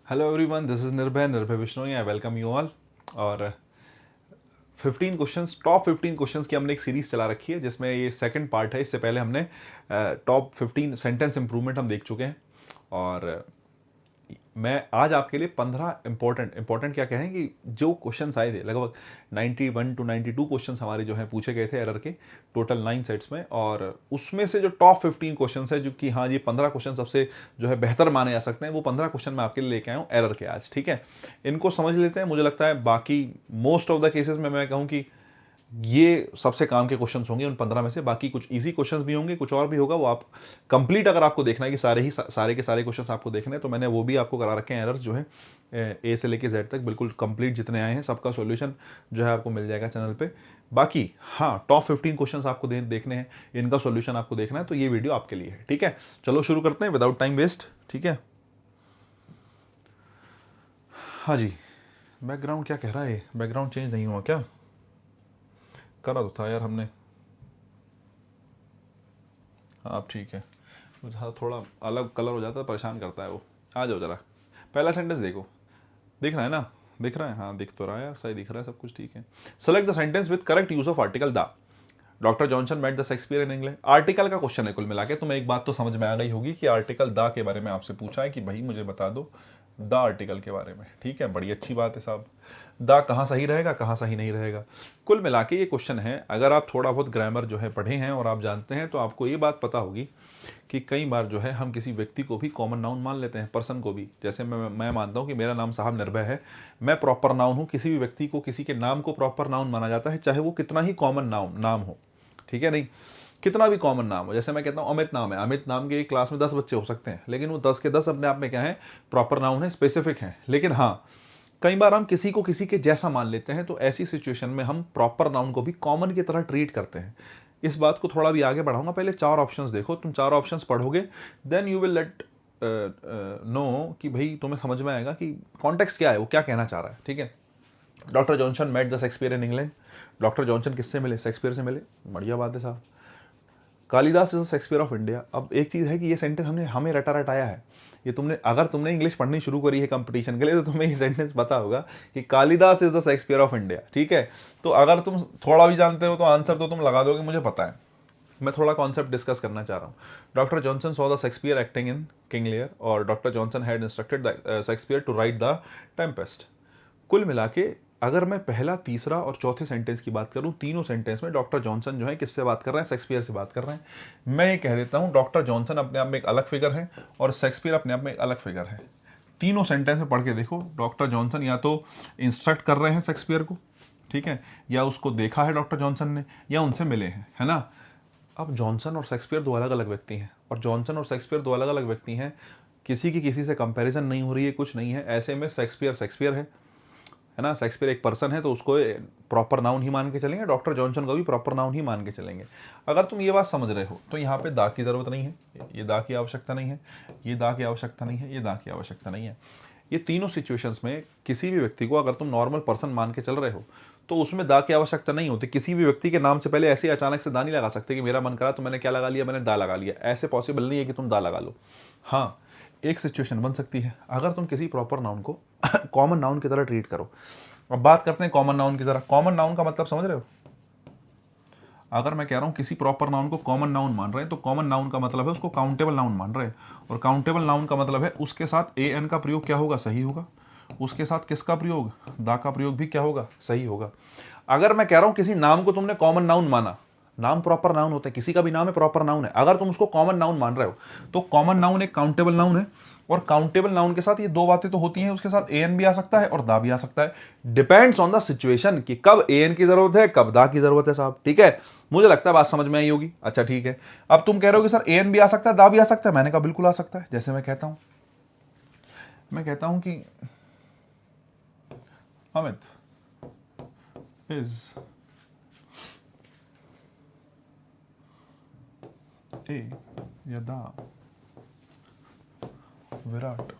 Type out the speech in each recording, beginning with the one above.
Hello everyone, this is निर्भय Bishnoi. I welcome you all. और 15 questions, top 15 questions की हमने एक सीरीज चला रखी है जिसमें ये सेकंड पार्ट है। इससे पहले हमने टॉप 15 सेंटेंस इंप्रूवमेंट हम देख चुके हैं। और मैं आज आपके लिए 15 इंपॉर्टेंट क्या कहें कि जो क्वेश्चंस आए थे, लगभग 91 टू 92 क्वेश्चंस हमारे जो हैं पूछे गए थे एरर के, टोटल 9 सेट्स में। और उसमें से जो टॉप 15 क्वेश्चंस है, जो कि हाँ ये 15 क्वेश्चन सबसे जो है बेहतर माने जा सकते हैं, वो 15 क्वेश्चन मैं आपके लिए लेके आया हूँ एरर के आज। ठीक है, इनको समझ लेते हैं। मुझे लगता है बाकी मोस्ट ऑफ द केसेस में मैं कहूँ कि ये सबसे काम के क्वेश्चंस होंगे उन 15 में से। बाकी कुछ इजी क्वेश्चंस भी होंगे, कुछ और भी होगा, वो आप कंप्लीट अगर आपको देखना है कि सारे के सारे क्वेश्चंस आपको देखने हैं, तो मैंने वो भी आपको करा रखे हैं एरर्स जो है ए से लेके जेड तक, बिल्कुल कंप्लीट जितने आए हैं सबका सॉल्यूशन जो है आपको मिल जाएगा चैनल पे। बाकी हाँ, टॉप 15 क्वेश्चंस आपको देखने हैं, इनका सॉल्यूशन आपको देखना है, तो ये वीडियो आपके लिए है। ठीक है, चलो शुरू करते हैं विदाउट टाइम वेस्ट। ठीक है, हाँ जी। बैकग्राउंड क्या कह रहा है? बैकग्राउंड चेंज नहीं हुआ क्या? करा तो था यार हमने। आप ठीक है, हाँ थोड़ा अलग कलर हो जाता है, परेशान करता है वो। आ जाओ जरा, पहला सेंटेंस देखो। दिख रहा है ना? दिख रहा है, हाँ दिख तो रहा है यार, सही दिख रहा है, सब कुछ ठीक है। Select the sentence with correct use of article the. Doctor Johnson met the Shakespeare in England. Article का क्वेश्चन है कुल मिला के। तुम्हें एक बात तो समझ में आ गई होगी कि आर्टिकल द के बारे में आपसे पूछा है कि भाई मुझे बता दो द आर्टिकल के बारे में। ठीक है, बड़ी अच्छी बात है साहब। द कहाँ सही रहेगा, कहाँ सही नहीं रहेगा, कुल मिला के ये क्वेश्चन है। अगर आप थोड़ा बहुत ग्रामर जो है पढ़े हैं और आप जानते हैं, तो आपको ये बात पता होगी कि कई बार जो है हम किसी व्यक्ति को भी कॉमन नाउन मान लेते हैं, पर्सन को भी। जैसे मैं मानता हूँ कि मेरा नाम साहब निर्भय है, मैं प्रॉपर नाउन हूँ। किसी भी व्यक्ति को, किसी के नाम को प्रॉपर नाउन माना जाता है, चाहे वो कितना ही कॉमन नाम हो। ठीक है, नहीं कितना भी कॉमन नाम हो। जैसे मैं कहता हूँ अमित नाम है, अमित नाम के क्लास में 10 बच्चे हो सकते हैं, लेकिन वो 10 के 10 अपने आप में क्या है, प्रॉपर नाउन है, स्पेसिफिक है। लेकिन हाँ, कई बार हम किसी को किसी के जैसा मान लेते हैं, तो ऐसी सिचुएशन में हम प्रॉपर नाउन को भी कॉमन की तरह ट्रीट करते हैं। इस बात को थोड़ा भी आगे बढ़ाऊंगा। पहले 4 ऑप्शंस देखो, तुम 4 ऑप्शंस पढ़ोगे, then you will let know कि भाई तुम्हें समझ में आएगा कि कॉन्टेक्स्ट क्या है, वो क्या कहना चाह रहा है। ठीक है, doctor Johnson met the Shakespeare in England. Doctor Johnson किससे मिले? शेक्सपियर से मिले। बढ़िया बात है साहब। Kalidas is the Shakespeare of India. अब एक चीज़ है कि ये सेंटेंस हमने हमें रटा रटाया है। ये तुमने, अगर तुमने इंग्लिश पढ़नी शुरू करी है कंपटीशन के लिए, तो तुम्हें ये सेंटेंस पता होगा कि Kalidas is the Shakespeare of India. ठीक है, तो अगर तुम थोड़ा भी जानते हो तो आंसर तो तुम लगा दोगे, मुझे पता है। मैं थोड़ा कॉन्सेप्ट डिस्कस करना चाह रहा हूँ। Doctor Johnson saw the Shakespeare acting in King Lear, और doctor Johnson had instructed the Shakespeare to write the Tempest. कुल मिला के अगर मैं पहला, तीसरा और चौथे सेंटेंस की बात करूं, तीनों सेंटेंस में डॉक्टर जॉनसन जो है किससे बात कर रहे हैं? शेक्सपियर से बात कर रहे हैं। मैं ये कह देता हूं, डॉक्टर जॉनसन अपने आप में एक अलग फिगर है और शेक्सपियर अपने आप में एक अलग फिगर है। तीनों सेंटेंस में पढ़ के देखो, डॉक्टर जॉनसन या तो इंस्ट्रक्ट कर रहे हैं शेक्सपियर को, ठीक है, या उसको देखा है डॉक्टर जॉनसन ने, या उनसे मिले हैं, है ना। अब जॉनसन और शेक्सपियर दो अलग अलग व्यक्ति हैं, और जॉनसन और शेक्सपियर दो अलग अलग व्यक्ति हैं। किसी की किसी से कंपैरिजन नहीं हो रही है, कुछ नहीं है। ऐसे में शेक्सपियर शेक्सपियर है ना। शेक्सपियर एक पर्सन है, तो उसको प्रॉपर नाउन ही मान के चलेंगे। डॉक्टर जॉनसन को भी प्रॉपर नाउन ही मान के चलेंगे। अगर तुम ये बात समझ रहे हो, तो यहाँ पे दा की ज़रूरत नहीं है, ये दा की आवश्यकता नहीं है, ये दा की आवश्यकता नहीं है, ये दा की आवश्यकता नहीं है। ये तीनों सिचुएशंस में किसी भी व्यक्ति को अगर तुम नॉर्मल पर्सन मान के चल रहे हो, तो उसमें दा की आवश्यकता नहीं होती। किसी भी व्यक्ति के नाम से पहले ऐसे अचानक से दा नहीं लगा सकते कि मेरा मन करा तो मैंने क्या लगा लिया, मैंने दा लगा लिया। ऐसे पॉसिबल नहीं है कि तुम दा लगा लो। हाँ, एक सिचुएशन बन सकती है अगर तुम किसी प्रॉपर नाउन को कॉमन नाउन की तरह ट्रीट करो। अब बात करते हैं कॉमन नाउन की तरह। कॉमन नाउन का मतलब समझ रहे हो? अगर मैं कह रहा हूँ किसी प्रॉपर नाउन को कॉमन नाउन मान रहे हैं, तो कॉमन नाउन का मतलब है उसको काउंटेबल नाउन मान रहे हैं। और काउंटेबल नाउन का मतलब है उसके साथ ए एन का प्रयोग क्या होगा? सही होगा। उसके साथ किसका प्रयोग? दा का प्रयोग भी क्या होगा? सही होगा। अगर मैं कह रहा हूँ किसी नाम को तुमने कॉमन नाउन माना, नाम प्रॉपर नाउन होता है, किसी का भी नाम है प्रॉपर नाउन है, अगर तुम उसको कॉमन नाउन मान रहे हो, तो कॉमन नाउन एक काउंटेबल नाउन है। और काउंटेबल नाउन के साथ ये दो बातें तो होती हैं, उसके साथ ए एन भी आ सकता है और दा भी आ सकता है। डिपेंड्स ऑन द सिचुएशन कि कब ए एन की जरूरत है, कब दा की जरूरत है साहब। ठीक है, मुझे लगता है बात समझ में आई होगी। अच्छा ठीक है, अब तुम कह रहे हो कि सर ए एन भी आ सकता है, दा भी आ सकता है। मैंने कहा बिल्कुल आ सकता है। जैसे मैं कहता हूं कि अमित इज ए या दा Virat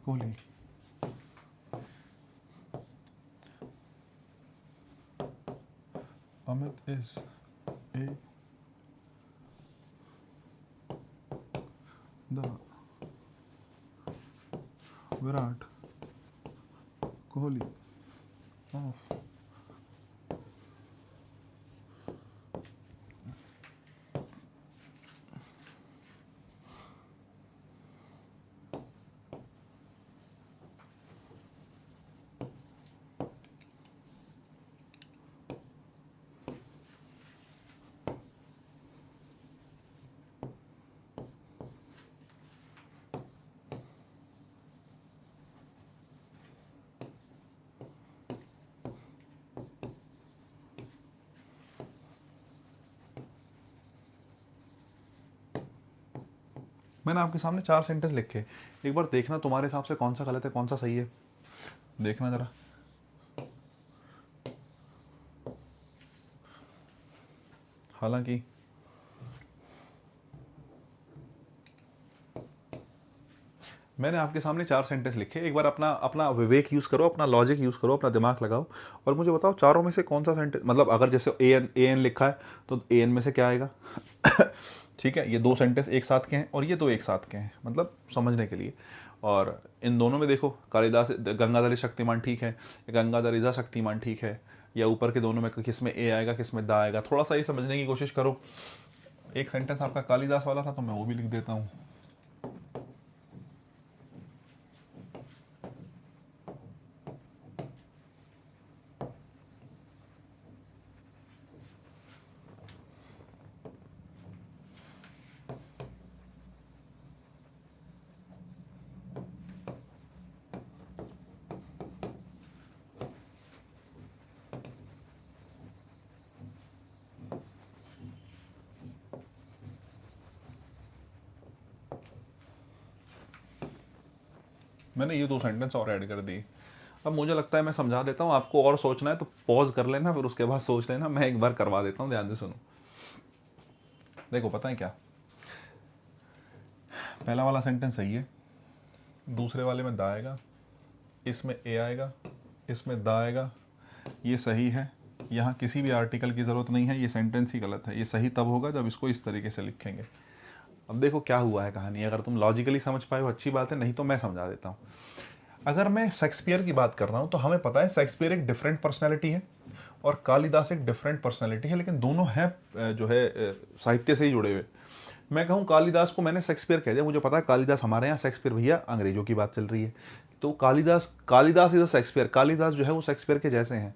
Kohli. Amit is a the Virat Kohli of. मैंने आपके सामने 4 सेंटेंस लिखे, एक बार देखना तुम्हारे हिसाब से कौन सा गलत है कौन सा सही है, देखना जरा। हालांकि मैंने आपके सामने 4 सेंटेंस लिखे, एक बार अपना अपना विवेक यूज़ करो, अपना लॉजिक यूज़ करो, अपना दिमाग लगाओ और मुझे बताओ चारों में से कौन सा सेंटेंस, मतलब अगर जैसे ए एन लिखा है तो ए एन में से क्या आएगा। ठीक है, ये 2 सेंटेंस एक साथ के हैं और ये 2 एक साथ के हैं, मतलब समझने के लिए। और इन दोनों में देखो, कालिदास गंगाधरी शक्तिमान ठीक है, गंगाधर इज़ा शक्तिमान ठीक है, या ऊपर के दोनों में किस में ए आएगा किस में दा आएगा, थोड़ा सा ये समझने की कोशिश करो। एक सेंटेंस आपका कालिदास वाला था तो मैं वो भी लिख देता हूँ। मैंने ये 2 सेंटेंस और ऐड कर दी। अब मुझे लगता है मैं समझा देता हूँ, आपको और सोचना है तो पॉज कर लेना, फिर उसके बाद सोच लेना, मैं एक बार करवा देता हूँ, ध्यान से सुनो। देखो पता है क्या, पहला वाला सेंटेंस सही है, दूसरे वाले में दा आएगा, इसमें ए आएगा, इसमें दा आएगा, ये सही है। यहाँ किसी भी आर्टिकल की ज़रूरत नहीं है, ये सेंटेंस ही गलत है। ये सही तब होगा जब इसको इस तरीके से लिखेंगे। अब देखो क्या हुआ है कहानी, अगर तुम लॉजिकली समझ पाए हो अच्छी बात है, नहीं तो मैं समझा देता हूँ। अगर मैं शेक्सपियर की बात कर रहा हूँ तो हमें पता है शेक्सपियर एक डिफरेंट पर्सनैलिटी है और कालिदास एक डिफरेंट पर्सनैलिटी है, लेकिन दोनों हैं जो है साहित्य से ही जुड़े हुए। मैं कहूँ कालिदास को मैंने शेक्सपियर कह दिया, मुझे पता है कालिदास हमारे यहाँ, शेक्सपियर भैया अंग्रेजों की बात चल रही है, तो Kalidas is a Shakespeare, Kalidas जो है वो शेक्सपियर के जैसे हैं।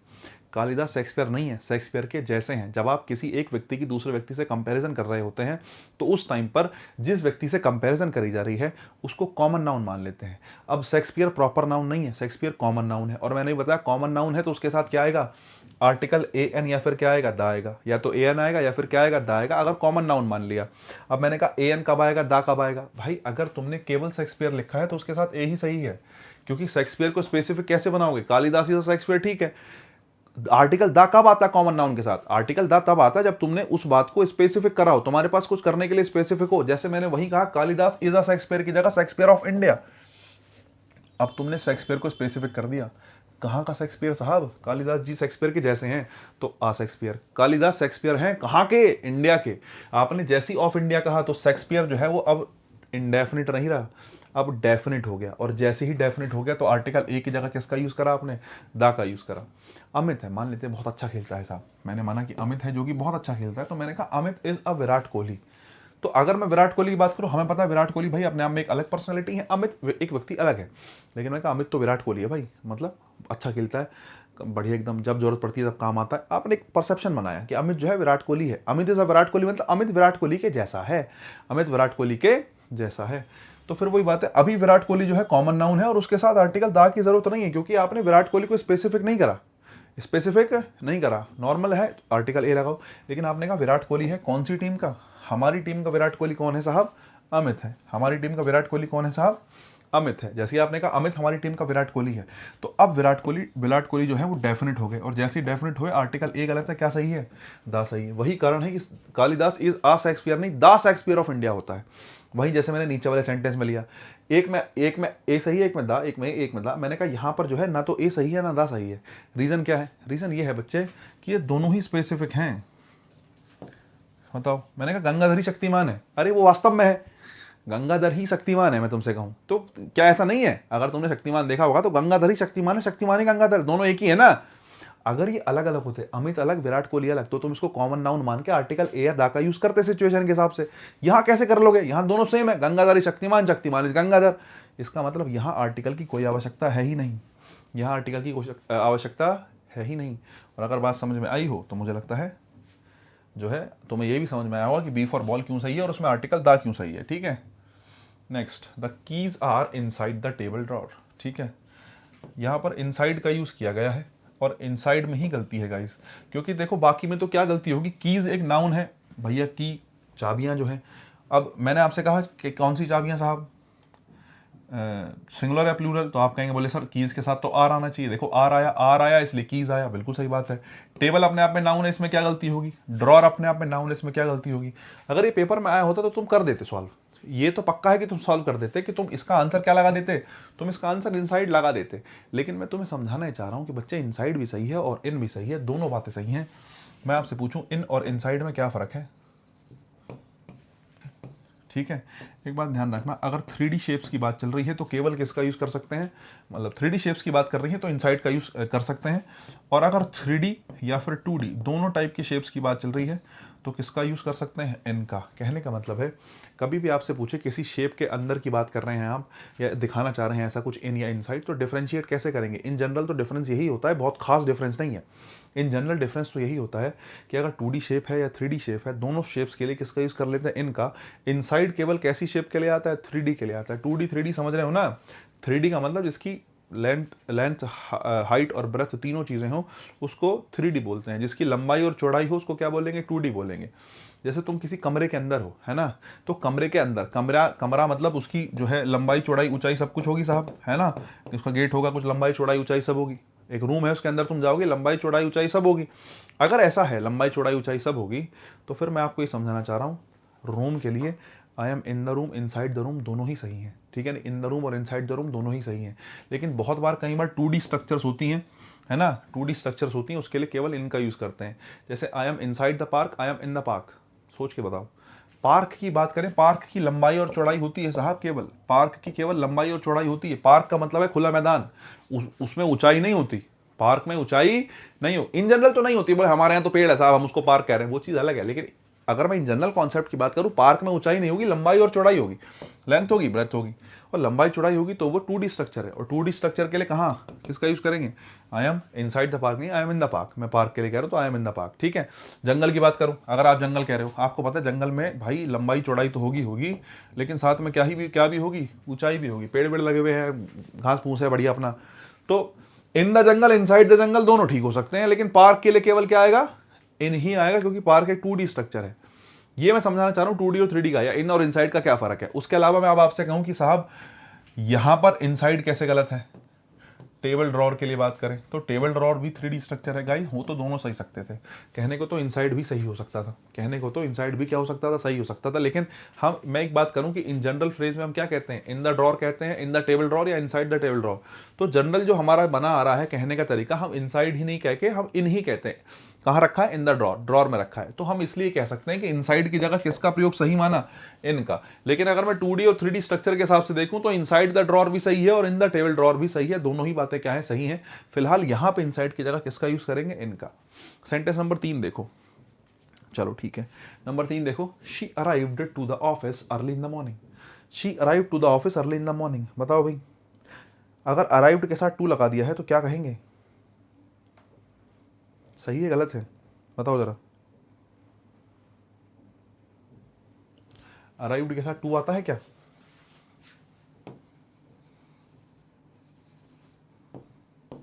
कालिदास शेक्सपियर नहीं है, शेक्सपियर के जैसे हैं। जब आप किसी एक व्यक्ति की दूसरे व्यक्ति से कंपैरिजन कर रहे होते हैं तो उस टाइम पर जिस व्यक्ति से कंपैरिजन करी जा रही है उसको कॉमन नाउन मान लेते हैं। अब शेक्सपियर प्रॉपर नाउन नहीं है, शेक्सपियर कॉमन नाउन है, और मैंने बताया कॉमन नाउन है तो उसके साथ क्या आएगा, आर्टिकल ए एन या फिर क्या आएगा, दा आएगा, या तो ए एन आएगा या फिर क्या आएगा, दा आएगा, अगर कॉमन नाउन मान लिया। अब मैंने कहा ए एन कब आएगा, दा कब आएगा, भाई अगर तुमने केवल शेक्सपियर लिखा है तो उसके साथ ए ही सही है, क्योंकि शेक्सपियर को स्पेसिफिक कैसे बनाओगे, कालिदास ही शेक्सपियर ठीक है। आर्टिकल दा कब आता है कॉमन नाउन के साथ, आर्टिकल दा तब आता है जब तुमने उस बात को स्पेसिफिक करा हो, तुम्हारे पास कुछ करने के लिए स्पेसिफिक हो। जैसे मैंने वही कहा कालिदास इज अ शेक्सपियर की जगह शेक्सपियर ऑफ इंडिया। अब तुमने शेक्सपियर को स्पेसिफिक कर दिया, कहाँ का शेक्सपियर साहब, कालिदास जी शेक्सपियर के जैसे हैं तो आ शेक्सपियर, कालिदास शेक्सपियर हैं कहाँ के, इंडिया के। आपने जैसी ऑफ इंडिया कहा तो शेक्सपियर जो है वो अब इंडेफिनिट नहीं रहा, अब डेफिनिट हो गया, और जैसे ही डेफिनिट हो गया तो आर्टिकल ए की जगह किसका यूज़ करा आपने, दा का यूज़ करा। अमित है, मान लेते हैं बहुत अच्छा खेलता है साहब, मैंने माना कि अमित है जो कि बहुत अच्छा खेलता है, तो मैंने कहा अमित इज अ विराट कोहली। तो अगर मैं विराट कोहली की बात करूं, हमें पता है विराट कोहली भाई अपने आप में एक अलग पर्सनालिटी है, अमित एक व्यक्ति अलग है, लेकिन मैंने कहा अमित तो विराट कोहली है भाई, मतलब अच्छा खेलता है, बढ़िया एकदम, जब जरूरत पड़ती है तब काम आता है। आपने एक परसेप्शन बनाया कि अमित जो है विराट कोहली है, अमित इज अ विराट कोहली, मतलब अमित विराट कोहली के जैसा है, अमित विराट कोहली के जैसा है। तो फिर वही बात है, अभी विराट कोहली जो है कॉमन नाउन है और उसके साथ आर्टिकल दा की जरूरत नहीं है, क्योंकि आपने विराट कोहली को स्पेसिफिक नहीं करा, स्पेसिफिक नहीं करा, नॉर्मल है आर्टिकल ए लगाओ। लेकिन आपने कहा विराट कोहली है कौन सी टीम का, हमारी टीम का विराट कोहली कौन है साहब, अमित है। हमारी टीम का विराट कोहली कौन है साहब, अमित है। जैसे ही आपने कहा अमित हमारी टीम का विराट कोहली है, तो अब विराट कोहली जो है वो डेफिनेट हो गए, और जैसे ही डेफिनेट हुए आर्टिकल ए गलत है, क्या सही है, दा सही है। वही कारण है कि कालिदास इज आ शेक्सपियर नहीं, दा शेक्सपियर ऑफ इंडिया होता है। वही जैसे मैंने नीचे वाले सेंटेंस में लिया, एक में ए सही है, एक में दा, एक में दा, मैंने कहा यहाँ पर जो है ना तो ए सही है ना दा सही है। रीज़न क्या है, रीज़न ये है बच्चे कि ये दोनों ही स्पेसिफिक हैं। बताओ, मैंने कहा गंगाधरी शक्तिमान है, अरे वो वास्तव में है, गंगाधर ही शक्तिमान है, मैं तुमसे कहूँ तो क्या ऐसा नहीं है? अगर तुमने शक्तिमान देखा होगा तो गंगाधर ही शक्तिमान है, शक्तिमान ही गंगाधर, दोनों एक ही है ना। अगर ये अलग अलग होते, अमित अलग विराट कोहली अलग, तो तुम इसको कॉमन नाउन मान के आर्टिकल ए या दा का यूज करते सिचुएशन के हिसाब से। यहाँ कैसे कर लोगे? यहाँ दोनों सेम है, गंगाधर ही शक्तिमान, शक्तिमान ही गंगाधर। इसका मतलब यहाँ आर्टिकल की कोई आवश्यकता है ही नहीं, यहाँ आर्टिकल की कोई आवश्यकता है ही नहीं। और अगर बात समझ में आई हो तो मुझे लगता है जो है तुम्हें ये भी समझ में आया होगा कि बी फॉर बॉल क्यों सही है और उसमें आर्टिकल दा क्यों सही है। ठीक है, next, the keys are inside the table drawer. ठीक है, यहाँ पर इनसाइड का यूज किया गया है और इनसाइड में ही गलती है गाइस, क्योंकि देखो बाकी में तो क्या गलती होगी, कीज एक नाउन है भैया, की चाबियां जो हैं। अब मैंने आपसे कहा कि कौन सी चाबियां साहब, सिंगुलर या प्लूरल, तो आप कहेंगे बोले सर कीज के साथ तो आर आना चाहिए। देखो आर आया इसलिए कीज आया, बिल्कुल सही बात है। टेबल अपने आप में नाउन है, इसमें क्या गलती होगी? ड्रॉर अपने आप में नाउन है, इसमें क्या गलती होगी? अगर ये पेपर में आया होता तो तुम कर देते सॉल्व, ये तो पक्का है कि तुम सॉल्व कर देते, कि तुम इसका आंसर क्या लगा देते, तुम इसका आंसर इनसाइड लगा देते। लेकिन मैं तुम्हें समझाना चाह रहा हूँ कि बच्चे इनसाइड भी सही है और इन भी सही है, दोनों बातें सही हैं। मैं आपसे पूछूं इन और इनसाइड में क्या फ़र्क है? ठीक है, एक बात ध्यान रखना, अगर 3D शेप्स की बात चल रही है तो केवल किसका यूज़ कर सकते हैं, मतलब 3D शेप्स की बात कर रही है तो इनसाइड का यूज़ कर सकते हैं। और अगर 3D या फिर 2D दोनों टाइप की शेप्स की बात चल रही है तो किसका यूज़ कर सकते हैं? इन का। कहने का मतलब है कभी भी आपसे पूछे किसी शेप के अंदर की बात कर रहे हैं आप या दिखाना चाह रहे हैं ऐसा कुछ इन या इनसाइड, तो डिफरेंशिएट कैसे करेंगे? इन जनरल तो डिफरेंस यही होता है, बहुत खास डिफरेंस नहीं है। इन जनरल डिफरेंस तो यही होता है कि अगर 2D शेप है या 3D शेप है, दोनों शेप्स के लिए किसका यूज़ कर लेते हैं? इनका। इनसाइड केवल कैसी शेप के लिए आता है? 3D के लिए आता है। 2D 3D समझ रहे हो ना? 3D का मतलब जिसकी लेंथ हाइट और ब्रेथ तीनों चीज़ें हो उसको 3D बोलते हैं, जिसकी लंबाई और चौड़ाई हो उसको क्या बोलेंगे? 2D बोलेंगे। जैसे तुम किसी कमरे के अंदर हो, है ना, तो कमरे के अंदर, कमरा मतलब उसकी जो है लंबाई चौड़ाई ऊंचाई सब कुछ होगी साहब, है ना, उसका गेट होगा, कुछ लंबाई चौड़ाई ऊंचाई सब होगी। एक रूम है उसके अंदर तुम जाओगे, लंबाई चौड़ाई ऊंचाई सब होगी। अगर ऐसा है लंबाई चौड़ाई ऊंचाई सब होगी तो फिर मैं आपको ये समझाना चाह रहा हूँ रूम के लिए, आई am in the room, inside the room दोनों ही सही हैं। ठीक है, इन द रूम और इनसाइड द रूम दोनों ही सही हैं। लेकिन बहुत बार कई बार 2D स्ट्रक्चर्स होती हैं, है ना, 2D स्ट्रक्चर्स होती हैं, उसके लिए केवल इनका यूज़ करते हैं। जैसे आई am inside the park, I am in the park. सोच के बताओ, पार्क की बात करें, पार्क की लंबाई और चौड़ाई होती है साहब, केवल पार्क की केवल लंबाई और चौड़ाई होती है। पार्क का मतलब है खुला मैदान, उसमें ऊंचाई नहीं होती, पार्क में ऊंचाई नहीं हो, इन जनरल तो नहीं होती। बोले हमारे यहाँ तो पेड़ है साहब हम उसको पार्क कह रहे हैं, वो चीज़ अलग है। लेकिन अगर मैं इन जनरल कॉन्सेप्ट की बात करूँ, पार्क में ऊंचाई नहीं होगी, लंबाई और चौड़ाई होगी, लेंथ होगी ब्रेथ होगी और लंबाई चौड़ाई होगी, तो वो 2D स्ट्रक्चर है। और 2D स्ट्रक्चर के लिए कहाँ किसका यूज़ करेंगे? I am inside the park नहीं, I am in the park. मैं पार्क के लिए कह रहा हूँ तो I am in the park. ठीक है, जंगल की बात करूँ, अगर आप जंगल कह रहे हो, आपको पता है जंगल में भाई लंबाई चौड़ाई तो होगी लेकिन साथ में क्या भी होगी? ऊंचाई भी होगी, पेड़ वेड़ लगे हुए हैं, घास फूस है बढ़िया अपना। तो in the jungle, inside the jungle दोनों ठीक हो सकते हैं, लेकिन पार्क के लिए केवल क्या आएगा? इन ही आएगा, क्योंकि पार्क एक 2D स्ट्रक्चर है। ये मैं समझाना चाह रहा हूँ 2D और 3D का, या इन और इनसाइड का क्या फर्क है। उसके अलावा मैं अब आपसे कहूँ कि साहब यहां पर इनसाइड कैसे गलत है? टेबल ड्रॉर के लिए बात करें तो टेबल ड्रॉर भी 3D स्ट्रक्चर है गाइस, हो तो दोनों सही सकते थे। कहने को तो इनसाइड भी सही हो सकता था, कहने को तो इनसाइड भी क्या हो सकता था? सही हो सकता था। लेकिन मैं एक बात करूं कि इन जनरल फ्रेज में हम क्या कहते हैं? इन द ड्रॉर कहते हैं, इन द टेबल ड्रॉर या इनसाइड द टेबल ड्रॉर। तो जनरल जो हमारा बना आ रहा है कहने का तरीका, हम इनसाइड ही नहीं कह के हम इन ही कहते हैं। कहाँ रखा है? इन द ड्रॉर, ड्रॉर में रखा है। तो हम इसलिए कह सकते हैं कि इनसाइड की जगह किसका प्रयोग सही माना? इनका। लेकिन अगर मैं 2D और 3D स्ट्रक्चर के हिसाब से देखूं तो इनसाइड द ड्रॉर भी सही है और इन द टेबल ड्रॉर भी सही है, दोनों ही बातें क्या है? सही है। फिलहाल यहां पे इनसाइड की जगह किसका यूज करेंगे? इनका। सेंटेंस नंबर 3 देखो, चलो ठीक है, नंबर 3 देखो, she arrived to the office early in the morning. She arrived to the office early in the morning. बताओ भाई, अगर अराइव्ड के साथ टू लगा दिया है तो क्या कहेंगे? सही है गलत है? बताओ जरा। अराइव्ड के साथ टू आता है क्या?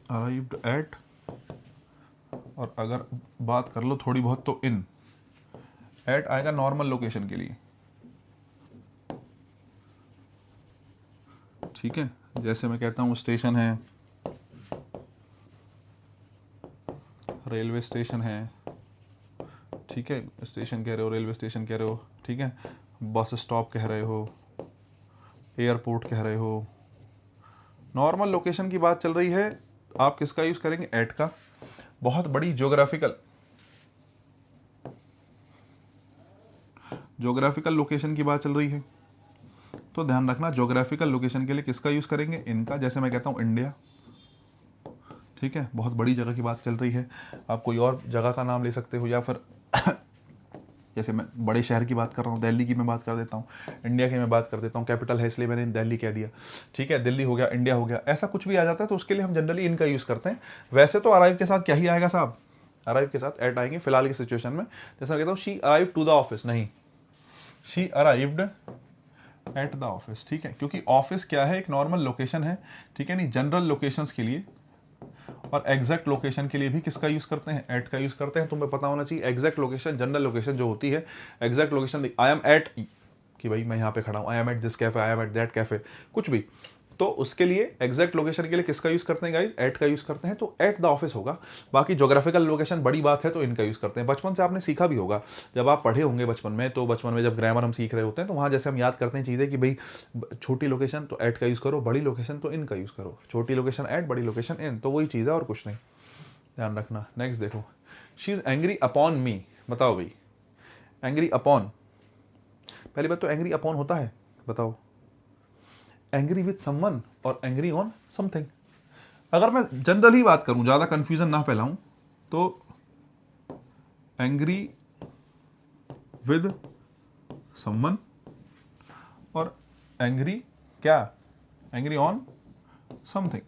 अराइव्ड एट, और अगर बात कर लो थोड़ी बहुत तो इन। एट आएगा नॉर्मल लोकेशन के लिए, ठीक है। जैसे मैं कहता हूँ स्टेशन है, रेलवे स्टेशन है, ठीक है, स्टेशन कह रहे हो, रेलवे स्टेशन कह रहे हो, ठीक है, बस स्टॉप कह रहे हो, एयरपोर्ट कह रहे हो, नॉर्मल लोकेशन की बात चल रही है, आप किसका यूज़ करेंगे? एट का। बहुत बड़ी ज्योग्राफिकल लोकेशन की बात चल रही है, तो ध्यान रखना जोग्राफिकल लोकेशन के लिए किसका यूज़ करेंगे, इनका। जैसे मैं कहता हूँ इंडिया, ठीक है, बहुत बड़ी जगह की बात चल रही है, आप कोई और जगह का नाम ले सकते हो, या फिर जैसे मैं बड़े शहर की बात कर रहा हूँ, दिल्ली की मैं बात कर देता हूँ, इंडिया की मैं बात कर देता हूँ, कैपिटल है इसलिए मैंने दिल्ली कह दिया, ठीक है, दिल्ली हो गया, इंडिया हो गया, ऐसा कुछ भी आ जाता है तो उसके लिए हम जनरली इनका यूज़ करते हैं। वैसे तो अराइव के साथ क्या ही आएगा साहब, अराइव के साथ एट आएंगे फिलहाल की सिचुएशन में। जैसे मैं कहता हूँ she arrive to the office, नहीं, she arrived at the office, ठीक है, क्योंकि ऑफिस क्या है, एक नॉर्मल लोकेशन है, ठीक है नहीं, जनरल लोकेशंस के लिए और एग्जैक्ट लोकेशन के लिए भी किसका यूज करते हैं, एट का यूज करते हैं। तुम्हें पता होना चाहिए एग्जैक्ट लोकेशन, जनरल लोकेशन जो होती है, exact location I am at, कि भाई मैं यहाँ पे खड़ा हूँ, I am at this cafe, I am at that cafe, कुछ भी, तो उसके लिए एग्जैक्ट लोकेशन के लिए किसका यूज करते हैं गाइज, एट का यूज करते हैं, तो एट द ऑफिस होगा। बाकी ज्योग्राफिकल लोकेशन बड़ी बात है तो इनका यूज करते हैं। बचपन से आपने सीखा भी होगा, जब आप पढ़े होंगे बचपन में, तो बचपन में जब ग्रामर हम सीख रहे होते हैं तो वहाँ जैसे हम याद करते हैं चीज़ें कि भाई छोटी लोकेशन तो एट का यूज़ करो, बड़ी लोकेशन तो इन का यूज़ करो, छोटी लोकेशन एट, बड़ी लोकेशन इन, तो वही चीज़ है और कुछ नहीं, ध्यान रखना। नेक्स्ट देखो, शी इज़ एंग्री अपॉन मी, बताओ भाई एंग्री अपॉन, पहली बात तो एंग्री अपॉन होता है, बताओ, एंग्री विथ समवन और एंग्री ऑन समथिंग। अगर मैं जनरली बात करूं, ज़्यादा कंफ्यूजन ना फैलाऊं, तो एंग्री विद समवन और एंग्री क्या, एंग्री ऑन समथिंग,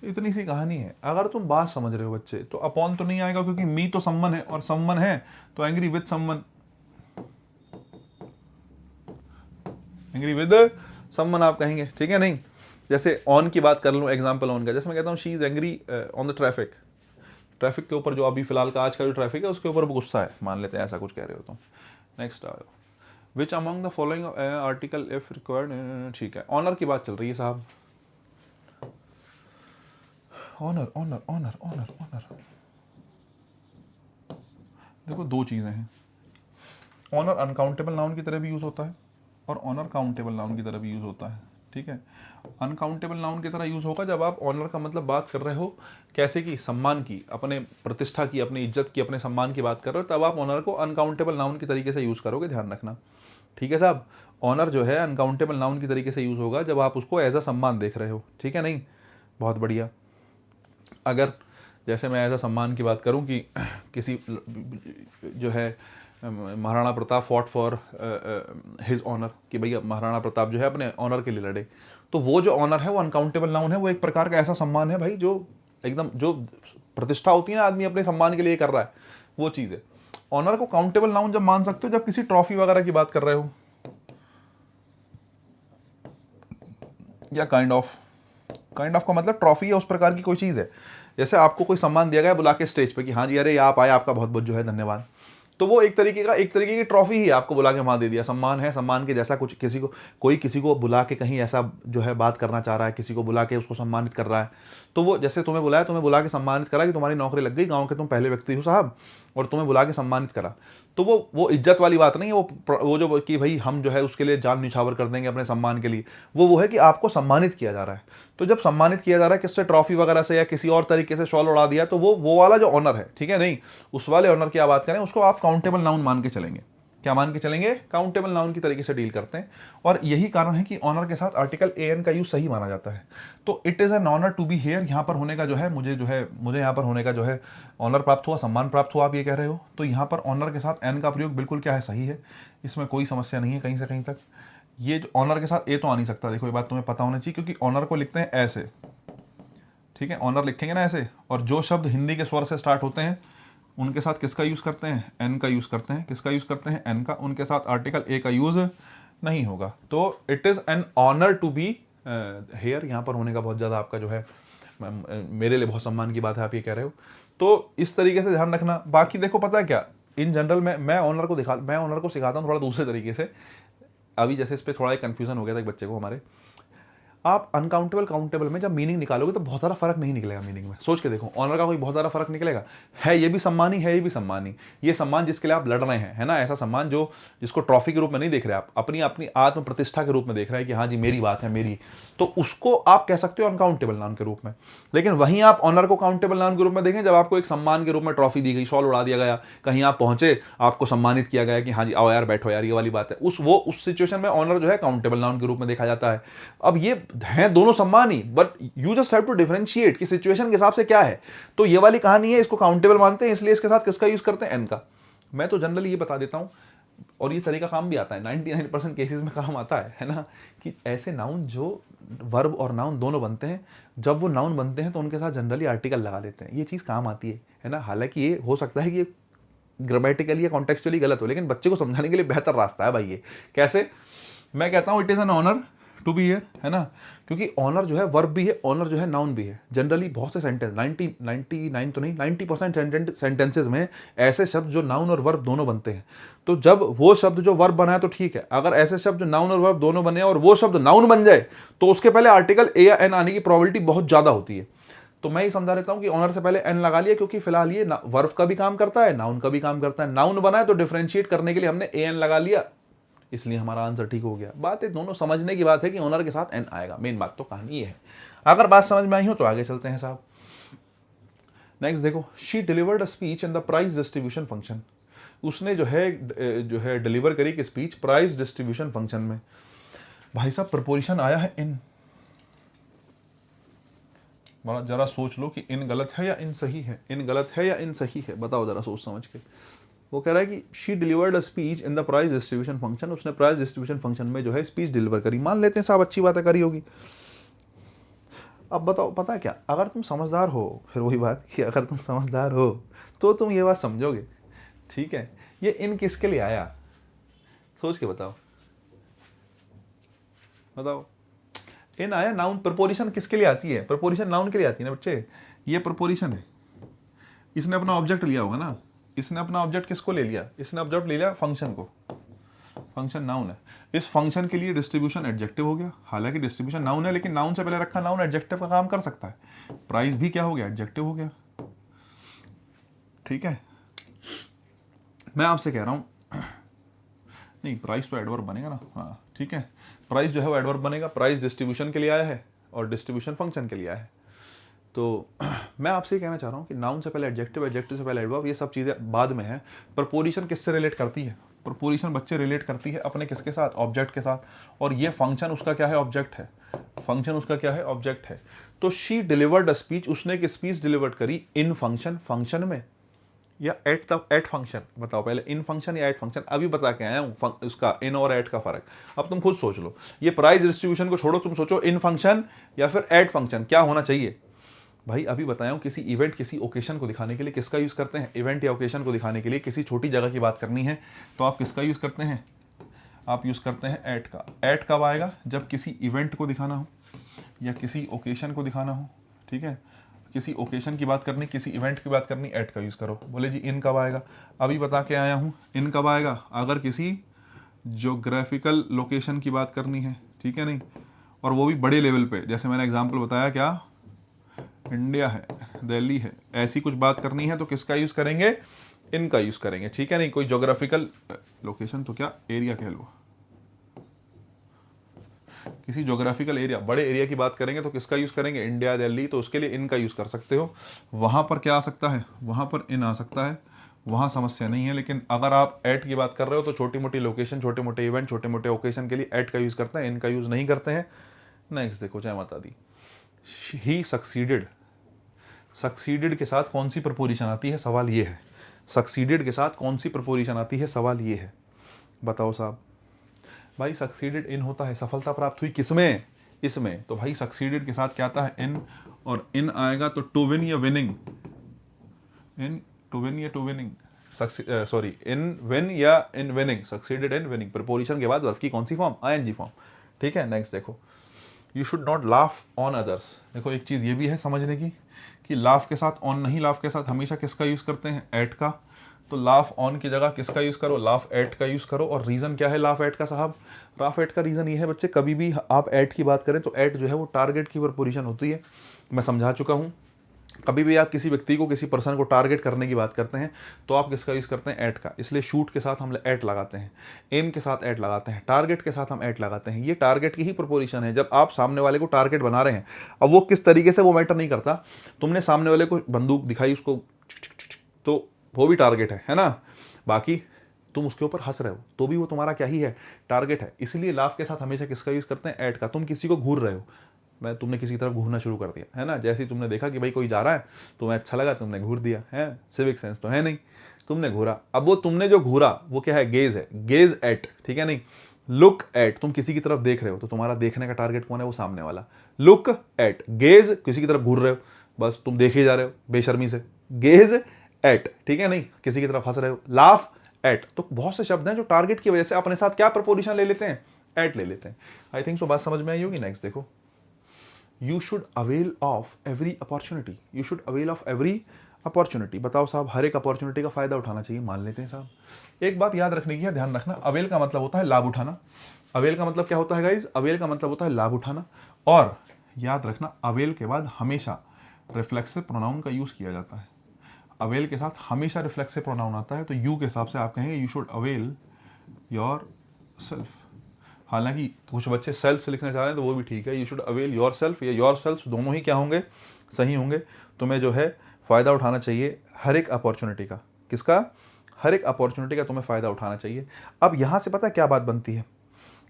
इतनी सी कहानी है। अगर तुम बात समझ रहे हो बच्चे तो अपॉन तो नहीं आएगा, क्योंकि मी तो समवन है और समवन है तो angry with someone, angry with someone आप कहेंगे, ठीक है नहीं। जैसे ऑन की बात कर लूँ, एग्जांपल ऑन का, जैसे मैं कहता हूँ she is angry on the traffic, traffic के ऊपर जो अभी फिलहाल का आज का जो ट्रैफिक है उसके ऊपर वो गुस्सा है, मान लेते हैं ऐसा कुछ कह रहे हो तुम। नेक्स्ट आओ, which among the following article if required, ठीक है, ऑनर की बात चल रही है साहब, honour honour honour honour honour, देखो दो चीज़ें हैं, ऑनर अनकाउंटेबल नाउन की तरह भी यूज़ होता है और ऑनर काउंटेबल नाउन की तरह भी यूज़ होता है, ठीक है। अनकाउंटेबल नाउन की तरह यूज़ होगा जब आप ऑनर का मतलब बात कर रहे हो कैसे की, सम्मान की, अपने प्रतिष्ठा की, अपनी इज्जत की, अपने सम्मान की बात कर रहे हो, तब आप ऑनर को अनकाउंटेबल नाउन की तरीके से यूज़ करोगे, ध्यान रखना, ठीक है साहब। ऑनर जो है अनकाउंटेबल नाउन की तरीके से यूज़ होगा जब आप उसको एज अ सम्मान देख रहे हो, ठीक है नहीं, बहुत बढ़िया। अगर जैसे मैं एज अ सम्मान की बात करूं कि किसी जो है Maharana Pratap fought for his honour, कि भैया महाराणा प्रताप जो है अपने ऑनर के लिए लड़े, तो वो जो ऑनर है वो अनकाउंटेबल नाउन है, वो एक प्रकार का ऐसा सम्मान है भाई जो एकदम, जो प्रतिष्ठा होती है ना आदमी अपने सम्मान के लिए कर रहा है, वो चीज़ है। ऑनर को काउंटेबल नाउन जब मान सकते हो जब किसी ट्रॉफी वगैरह की बात कर रहे हो, या काइंड ऑफ का मतलब ट्रॉफी या उस प्रकार की कोई चीज़ है। जैसे आपको कोई सम्मान दिया गया बुला के स्टेज पे कि हाँ जी अरे आप आए, आपका बहुत बहुत जो है धन्यवाद, तो वो एक तरीके की ट्रॉफी ही आपको बुला के वहाँ दे दिया, सम्मान है, सम्मान के जैसा कुछ, किसी को कोई किसी को बुला के कहीं ऐसा जो है बात करना चाह रहा है, किसी को बुला के उसको सम्मानित कर रहा है, तो वो जैसे तुम्हें बुलाया, तुम्हें बुला के सम्मानित करा कि तुम्हारी नौकरी लग गई, गाँव के तुम पहले व्यक्ति हो साहब, और तुम्हें बुला के सम्मानित करा, तो वो इज्जत वाली बात नहीं है, वो जो कि भाई हम जो है उसके लिए जान निछावर कर देंगे अपने सम्मान के लिए, वो है कि आपको सम्मानित किया जा रहा है। तो जब सम्मानित किया जा रहा है किससे, ट्रॉफी वगैरह से या किसी और तरीके से शॉल उड़ा दिया, तो वो वाला जो ऑनर है, ठीक है नहीं, उस वाले ऑनर की आप बात करें उसको आप काउंटेबल नाउन मान के चलेंगे। क्या मान के चलेंगे, काउंटेबल नाउन की तरीके से डील करते हैं, और यही कारण है कि ऑनर के साथ आर्टिकल एन का यूज सही माना जाता है। तो it is an honour to be here, यहाँ पर होने का जो है मुझे यहाँ पर होने का जो है ऑनर प्राप्त हुआ, सम्मान प्राप्त हुआ, आप ये कह रहे हो, तो यहाँ पर ऑनर के साथ एन का प्रयोग बिल्कुल क्या है, सही है, इसमें कोई समस्या नहीं है कहीं से कहीं तक। ये जो ऑनर के साथ ए तो आ नहीं सकता, देखो ये बात तुम्हें पता होनी चाहिए, क्योंकि ऑनर को लिखते हैं ऐसे, ठीक है, ऑनर लिखेंगे ना ऐसे, और जो शब्द हिंदी के स्वर से स्टार्ट होते हैं उनके साथ किसका यूज़ करते हैं, एन का यूज़ करते हैं, किसका यूज़ करते हैं, एन का, उनके साथ आर्टिकल ए का यूज़ नहीं होगा। तो it is an honour to be here, यहाँ पर होने का बहुत ज़्यादा आपका जो है मेरे लिए बहुत सम्मान की बात है, आप ये कह रहे हो, तो इस तरीके से ध्यान रखना। बाकी देखो पता है क्या, इन जनरल मैं ऑनर को सिखाता हूँ थोड़ा दूसरे तरीके से। अभी जैसे इस पर थोड़ा एक कन्फ्यूज़न हो गया था एक बच्चे को हमारे, आप अनकाउंटेबल काउंटेबल में जब मीनिंग निकालोगे तो बहुत ज़्यादा फर्क नहीं निकलेगा मीनिंग में। सोच के देखो, ऑनर का कोई बहुत ज़्यादा फर्क निकलेगा? है ये भी सम्मान ही, है ये भी सम्मान ही। ये सम्मान जिसके लिए आप लड़ रहे हैं, है ना, ऐसा सम्मान जो जिसको ट्रॉफी के रूप में नहीं देख रहे आप, अपनी अपनी आत्म प्रतिष्ठा के रूप में देख रहे हैं कि हाँ जी मेरी बात है मेरी, तो उसको आप कह सकते हो अनकाउंटेबल नाउन के रूप में। लेकिन वहीं आप ऑनर को काउंटेबल नाउन के रूप में देखें, जब आपको एक सम्मान के रूप में ट्रॉफी दी गई, शॉल उड़ा दिया गया, कहीं आप पहुंचे, आपको सम्मानित किया गया कि हाँ जी आओ यार बैठो यार, ये वाली बात है, उस सिचुएशन में ऑनर जो है काउंटेबल नाउन के रूप में देखा जाता है। अब ये हैं दोनों सम्मान ही, but you just have to differentiate कि सिचुएशन के हिसाब से क्या है। तो ये वाली कहानी है, इसको काउंटेबल मानते हैं इसलिए इसके साथ किसका यूज करते हैं? एन का। मैं तो जनरली ये बता देता हूं, और ये तरीका काम भी आता है, 99% केसेस में काम आता है ना, कि ऐसे नाउन जो वर्ब और नाउन दोनों बनते हैं, जब वो नाउन बनते हैं तो उनके साथ जनरली आर्टिकल लगा देते हैं। ये चीज़ काम आती है ना। हालांकि ये हो सकता है कि ग्रामेटिकली या कॉन्टेक्चुअली गलत हो, लेकिन बच्चे को समझाने के लिए बेहतर रास्ता है भाई ये। कैसे? मैं कहता हूँ it is an honour to be here, है ना, क्योंकि ऑनर जो है वर्ब भी है, ऑनर जो है नाउन भी है। जनरली बहुत से सेंटेंस 99 तो नहीं 90% सेंटेंसेज में ऐसे शब्द जो नाउन और वर्ब दोनों बनते हैं। तो जब वो शब्द जो वर्ब बना है तो ठीक है, अगर ऐसे शब्द जो नाउन और वर्ब दोनों बने और वो शब्द नाउन बन जाए तो उसके पहले आर्टिकल ए या एन आने की प्रोबेबिलिटी बहुत ज़्यादा होती है। तो मैं ही समझा देता हूँ कि ऑनर से पहले एन लगा लिया, क्योंकि फिलहाल ये वर्ब का भी काम करता है, नाउन का भी काम करता है। नाउन बना है तो डिफरेंशिएट करने के लिए हमने ए एन लगा लिया, इसलिए हमारा आंसर ठीक हो गया। बात है दोनों समझने की बात है कि ओनर के साथ एन आएगा, मेन बात तो कहानी ये है। अगर बात समझ में आई हो तो आगे चलते हैं साहब। नेक्स्ट देखो, she delivered a speech in the price distribution function. उसने जो है डिलीवर करी कि स्पीच प्राइस डिस्ट्रीब्यूशन फंक्शन में। भाई साहब प्रपोजिशन आया है इन, बड़ा जरा सोच लो कि इन गलत है या इन सही है, इन गलत है या इन सही है, बताओ जरा सोच समझ के। वो कह रहा है कि she delivered a speech in the price distribution function, उसने प्राइस डिस्ट्रीब्यूशन फंक्शन में जो है स्पीच डिलीवर करी। मान लेते हैं साहब अच्छी बात है, करी होगी। अब बताओ, पता है क्या, अगर तुम समझदार हो, फिर वही बात कि अगर तुम समझदार हो तो तुम ये बात समझोगे, ठीक है। ये इन किसके लिए आया, सोच के बताओ, बताओ। इन आया नाउन, प्रपोजिशन किसके लिए आती है? प्रपोजिशन नाउन के लिए आती है ना बच्चे। ये प्रपोजिशन है, इसने अपना ऑब्जेक्ट लिया होगा ना, इसने अपना ऑब्जेक्ट किसको ले लिया? इसने ऑब्जेक्ट ले लिया फंक्शन को, फंक्शन नाउन है। इस फंक्शन के लिए डिस्ट्रीब्यूशन एडजेक्टिव हो गया, हालांकि डिस्ट्रीब्यूशन नाउन है, लेकिन नाउन से पहले रखा नाउन एडजेक्टिव का काम कर सकता है। प्राइस भी क्या हो गया? एडजेक्टिव हो गया, ठीक है। मैं आपसे कह रहा हूं, नहीं प्राइस तो एडवर्ब बनेगा ना, हाँ ठीक है, प्राइस जो है वो एडवर्ब बनेगा। प्राइस डिस्ट्रीब्यूशन के लिए आया है और डिस्ट्रीब्यूशन फंक्शन के लिए आया है। तो मैं आपसे कहना चाह रहा हूँ कि नाउन से पहले एडजेक्टिव, एडजेक्टिव से पहले एडवर्ब, ये सब चीज़ें बाद में है। प्रपोजिशन किससे रिलेट करती है? प्रपोजिशन बच्चे रिलेट करती है अपने किसके साथ? ऑब्जेक्ट के साथ। और ये फंक्शन उसका क्या है? ऑब्जेक्ट है। फंक्शन उसका क्या है? ऑब्जेक्ट है। तो शी डिलीवर्ड अ स्पीच, उसने एक स्पीच डिलीवर्ड करी इन फंक्शन, फंक्शन में या एट फंक्शन। बताओ पहले इन फंक्शन या एट फंक्शन। अभी बता के आया हूँ उसका इन और एट का फर्क। अब तुम खुद सोच लो, ये प्राइस डिस्ट्रीब्यूशन को छोड़ो, तुम सोचो इन फंक्शन या फिर एट फंक्शन क्या होना चाहिए। भाई अभी बताया हूँ, किसी इवेंट, किसी ओकेशन को दिखाने के लिए किसका यूज़ करते हैं? इवेंट या ओकेशन को दिखाने के लिए किसी छोटी जगह की बात करनी है तो आप किसका यूज़ करते हैं? आप यूज़ करते हैं एट का। एट कब आएगा? जब किसी इवेंट को दिखाना हो या किसी ओकेशन को दिखाना हो, ठीक है। किसी ओकेशन की बात करनी, किसी इवेंट की बात करनी, एट का यूज़ करो। बोले जी इन कब आएगा? अभी बता के आया हूँ, इन कब आएगा? अगर किसी जोग्राफिकल लोकेशन की बात करनी है, ठीक है नहीं, और वो भी बड़े लेवल पे, जैसे मैंने एग्जांपल बताया, क्या इंडिया है, दिल्ली है, ऐसी कुछ बात करनी है तो किसका यूज़ करेंगे? इनका यूज़ करेंगे, ठीक है नहीं। कोई जोग्राफिकल लोकेशन तो क्या एरिया कह लो, किसी जोग्राफिकल एरिया, बड़े एरिया की बात करेंगे तो किसका यूज़ करेंगे? इंडिया, दिल्ली, तो उसके लिए इनका यूज़ कर सकते हो। वहाँ पर क्या आ सकता है? वहाँ पर इन आ सकता है, वहाँ समस्या नहीं है। लेकिन अगर आप एट की बात कर रहे हो तो छोटी मोटी लोकेशन, छोटे मोटे इवेंट, छोटे मोटे ओकेशन के लिए एट का यूज़ करते हैं, इनका यूज़ नहीं करते हैं। नेक्स्ट देखो, जय माता दी। ही सक्सीडेड, सक्सीडेड के साथ कौन सी प्रपोजिशन आती है? सवाल ये है। सक्सीडेड के साथ कौन सी प्रपोजिशन आती है? सवाल ये है, बताओ साहब। भाई सक्सीडेड इन होता है, सफलता प्राप्त हुई किसमें? इसमें। तो भाई सक्सीडेड के साथ क्या आता है? इन, और इन आएगा तो टू विन या विनिंग, इन टू विन या to winning, sorry in win या in winning, succeeded in winning. Preposition के बाद वर्ब की कौन सी फॉर्म? आईएनजी फॉर्म, ठीक है। नेक्स्ट देखो, you should not laugh on others. देखो एक चीज़ ये भी है समझने की कि लाफ के साथ ऑन नहीं, लाफ के साथ हमेशा किसका यूज़ करते हैं? एट का। तो लाफ ऑन की जगह किसका यूज़ करो, लाफ एट का यूज़ करो। और रीज़न क्या है लाफ एट का साहब, लाफ एट का रीज़न ये है बच्चे, कभी भी आप एट की बात करें तो एट जो है वो टारगेट की प्रपोजिशन होती है, मैं समझा चुका हूँ। कभी भी आप किसी व्यक्ति को, किसी पर्सन को टारगेट करने की बात करते हैं तो आप किसका यूज़ करते हैं, एट का। इसलिए शूट के साथ हम एट लगाते हैं, एम के साथ एट लगाते हैं, टारगेट के साथ हम एट लगाते हैं। ये टारगेट की ही प्रपोजिशन है। जब आप सामने वाले को टारगेट बना रहे हैं, अब वो किस तरीके से वो मैटर नहीं करता, तुमने सामने वाले को बंदूक दिखाई उसको, तो वो भी टारगेट है ना। बाकी तुम उसके ऊपर हंस रहे हो तो भी वो तुम्हारा क्या ही है, टारगेट है। इसलिए लाफ के साथ हमेशा किसका यूज़ करते हैं, एट का। तुम किसी को घूर रहे हो, तुमने किसी की तरफ घूरना शुरू कर दिया है ना, जैसे ही तुमने देखा कि भाई कोई जा रहा है, तुम्हें अच्छा लगा, तुमने घूर दिया है, सिविक सेंस तो है नहीं, तुमने घूरा। अब वो तुमने जो घूरा वो क्या है, गेज है, गेज एट, ठीक है नहीं, लुक एट। तुम किसी की तरफ देख रहे हो तो तुम्हारा देखने का टारगेट कौन है, वो सामने वाला। लुक एट, गेज किसी की तरफ घूर रहे हो, बस तुम देखे जा रहे हो बेशर्मी से, गेज एट, ठीक है नहीं, किसी की तरफ हंस रहे हो, लाफ एट। तो बहुत से शब्द हैं जो टारगेट की वजह से अपने साथ क्या प्रपोजिशन ले लेते हैं, एट ले लेते हैं। आई थिंक सो बात समझ में आई होगी। नेक्स्ट देखो, you should avail of every opportunity, you should avail of every opportunity. बताओ साहब, हर एक अपॉर्चुनिटी का फायदा उठाना चाहिए, मान लेते हैं साहब। एक बात याद रखने की है, ध्यान रखना, अवेल का मतलब होता है लाभ उठाना। अवेल का मतलब क्या होता है गाइज, अवेल का मतलब होता है लाभ उठाना। और याद रखना, अवेल के बाद हमेशा रिफ्लेक्सिव प्रोनाउन का यूज किया जाता है। अवेल के साथ हमेशा रिफ्लेक्सिव प्रोनाउन आता है, तो यू के हिसाब से आप कहेंगे you should avail your self. हालांकि कुछ बच्चे सेल्फ से लिखना चाह रहे हैं तो वो भी ठीक है, you should avail your self या योर सेल्फ, दोनों ही क्या होंगे, सही होंगे। तुम्हें जो है फ़ायदा उठाना चाहिए हर एक अपॉर्चुनिटी का। किसका, हर एक अपॉर्चुनिटी का तुम्हें फ़ायदा उठाना चाहिए। अब यहाँ से पता क्या बात बनती है,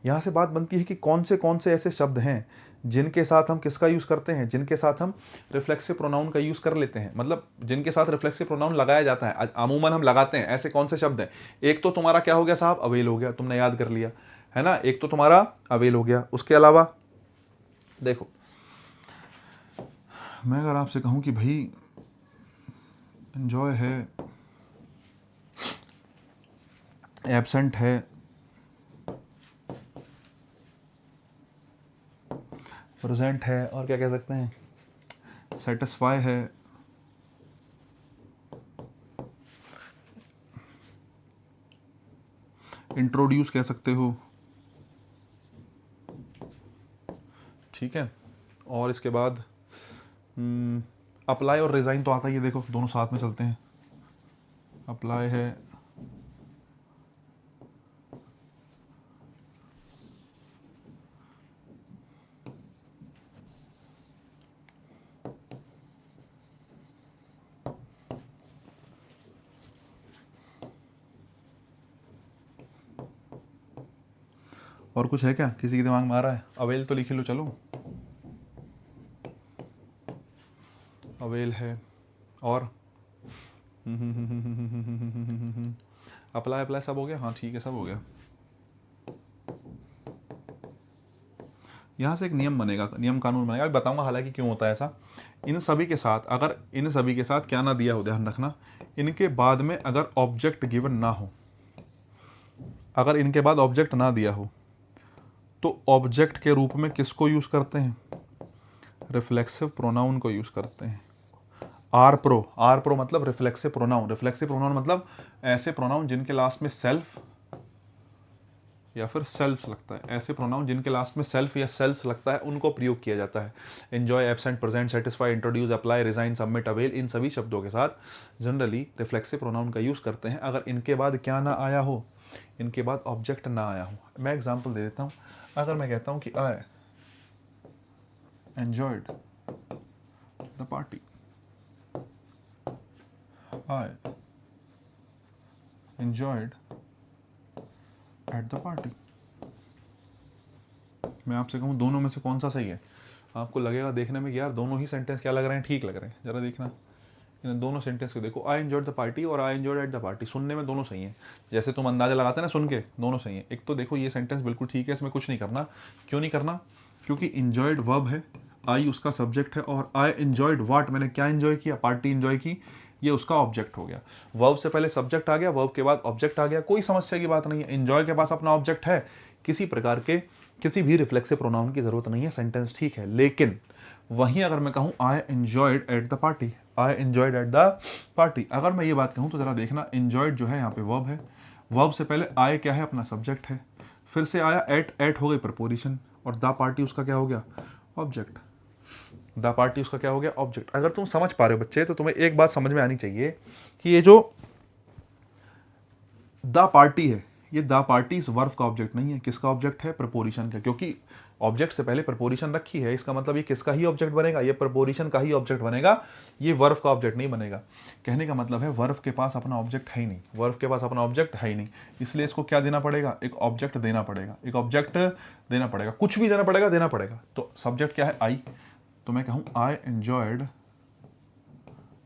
यहाँ से बात बनती है कि कौन से ऐसे शब्द हैं जिनके साथ हम किसका यूज़ करते हैं, जिनके साथ हम रिफ्लेक्सिव प्रोनाउन का यूज़ कर लेते हैं, मतलब जिनके साथ रिफ्लेक्सिव प्रोनाउन लगाया जाता है, अमूमन हम लगाते हैं। ऐसे कौन से शब्द हैं, एक तो तुम्हारा क्या हो गया साहब, अवेल हो गया, तुमने याद कर लिया है ना, एक तो तुम्हारा अवेल हो गया। उसके अलावा देखो, मैं अगर आपसे कहूं कि भाई एंजॉय है, एब्सेंट है, प्रेजेंट है, और क्या कह सकते हैं, सेटिस्फाई है, इंट्रोड्यूस कह सकते हो, ठीक है। और इसके बाद अप्लाई और रिज़ाइन तो आता ही है, देखो दोनों साथ में चलते हैं। अप्लाई है, और कुछ है क्या किसी के दिमाग में आ रहा है, अवेल तो लिख लो, चलो अवेल है, और अप्लाई, अप्लाई सब हो गया, हाँ ठीक है सब हो गया। यहाँ से एक नियम बनेगा, नियम कानून बनेगा, अभी बताऊंगा हालांकि क्यों होता है ऐसा। इन सभी के साथ, अगर इन सभी के साथ क्या ना दिया हो, ध्यान रखना, इनके बाद में अगर ऑब्जेक्ट गिवन ना हो, अगर इनके बाद ऑब्जेक्ट ना दिया हो, तो ऑब्जेक्ट के रूप में किसको यूज़ करते हैं, रिफ्लेक्सिव प्रोनाउन को यूज़ करते हैं। आर प्रो मतलब रिफ्लेक्सिव प्रोनाउन। रिफ्लेक्सिव प्रोनाउन मतलब ऐसे प्रोनाउन जिनके लास्ट में सेल्फ या फिर सेल्फ्स लगता है, ऐसे प्रोनाउन जिनके लास्ट में सेल्फ या सेल्फ्स लगता है उनको प्रयोग किया जाता है। Enjoy, absent, present, satisfy, introduce, apply, resign, submit, avail, इन सभी शब्दों के साथ जनरली रिफ्लेक्सिव प्रोनाउन का यूज़ करते हैं अगर इनके बाद क्या ना आया हो, इनके बाद ऑब्जेक्ट ना आया हो। मैं एग्जाम्पल दे देता हूँ, अगर मैं कहता हूँ कि I enjoyed the party, I enjoyed at the party, मैं आपसे कहूँ दोनों में से कौन सा सही है, आपको लगेगा देखने में कि यार दोनों ही सेंटेंस क्या लग रहे हैं, ठीक लग रहे हैं। जरा देखना इन दोनों सेंटेंस को देखो, आई एंजॉयड द पार्टी और I enjoyed at the party, सुनने में दोनों सही हैं, जैसे तुम अंदाजा लगाते हैं ना सुन के, दोनों सही हैं। एक तो देखो ये सेंटेंस बिल्कुल ठीक है, इसमें कुछ नहीं करना। क्यों नहीं करना, क्योंकि इंजॉयड वर्ब है, आई उसका सब्जेक्ट है, और आई एंजॉयड वाट, मैंने क्या एंजॉय किया, पार्टी एंजॉय की, ये उसका ऑब्जेक्ट हो गया। वर्ब से पहले सब्जेक्ट आ गया, वर्ब के बाद ऑब्जेक्ट आ गया, कोई समस्या की बात नहीं है। एंजॉय के पास अपना ऑब्जेक्ट है, किसी प्रकार के किसी भी रिफ्लेक्सिव प्रोनाउन की जरूरत नहीं है, सेंटेंस ठीक है। लेकिन वहीं अगर मैं कहूँ I enjoyed at the party, I enjoyed at the party. अगर मैं ये बात कहूँ तो ज़रा देखना, एंजॉयड जो है यहाँ पे वर्ब है, वर्ब से पहले आई क्या है, अपना सब्जेक्ट है, फिर से आया एट, एट हो गई प्रपोजिशन, और द पार्टी उसका क्या हो गया, ऑब्जेक्ट। द पार्टी उसका क्या हो गया, ऑब्जेक्ट। अगर तुम समझ पा रहे हो बच्चे तो तुम्हें एक बात समझ में आनी चाहिए कि ये जो द पार्टी है, ये द पार्टी इस वर्ब का ऑब्जेक्ट नहीं है। किसका ऑब्जेक्ट है, प्रपोजिशन का, क्योंकि ऑब्जेक्ट से पहले प्रपोजिशन रखी है, इसका मतलब ये किसका ही ऑब्जेक्ट बनेगा, ये प्रपोजिशन का ही ऑब्जेक्ट बनेगा, ये वर्ब का ऑब्जेक्ट नहीं बनेगा। कहने का मतलब है वर्ब के पास अपना ऑब्जेक्ट है ही नहीं, वर्ब के पास अपना ऑब्जेक्ट है ही नहीं, इसलिए इसको क्या देना पड़ेगा, एक ऑब्जेक्ट देना पड़ेगा, एक ऑब्जेक्ट देना पड़ेगा, कुछ भी देना पड़ेगा, देना पड़ेगा। तो सब्जेक्ट क्या है, आई, तो मैं कहूँ आई एंजॉयड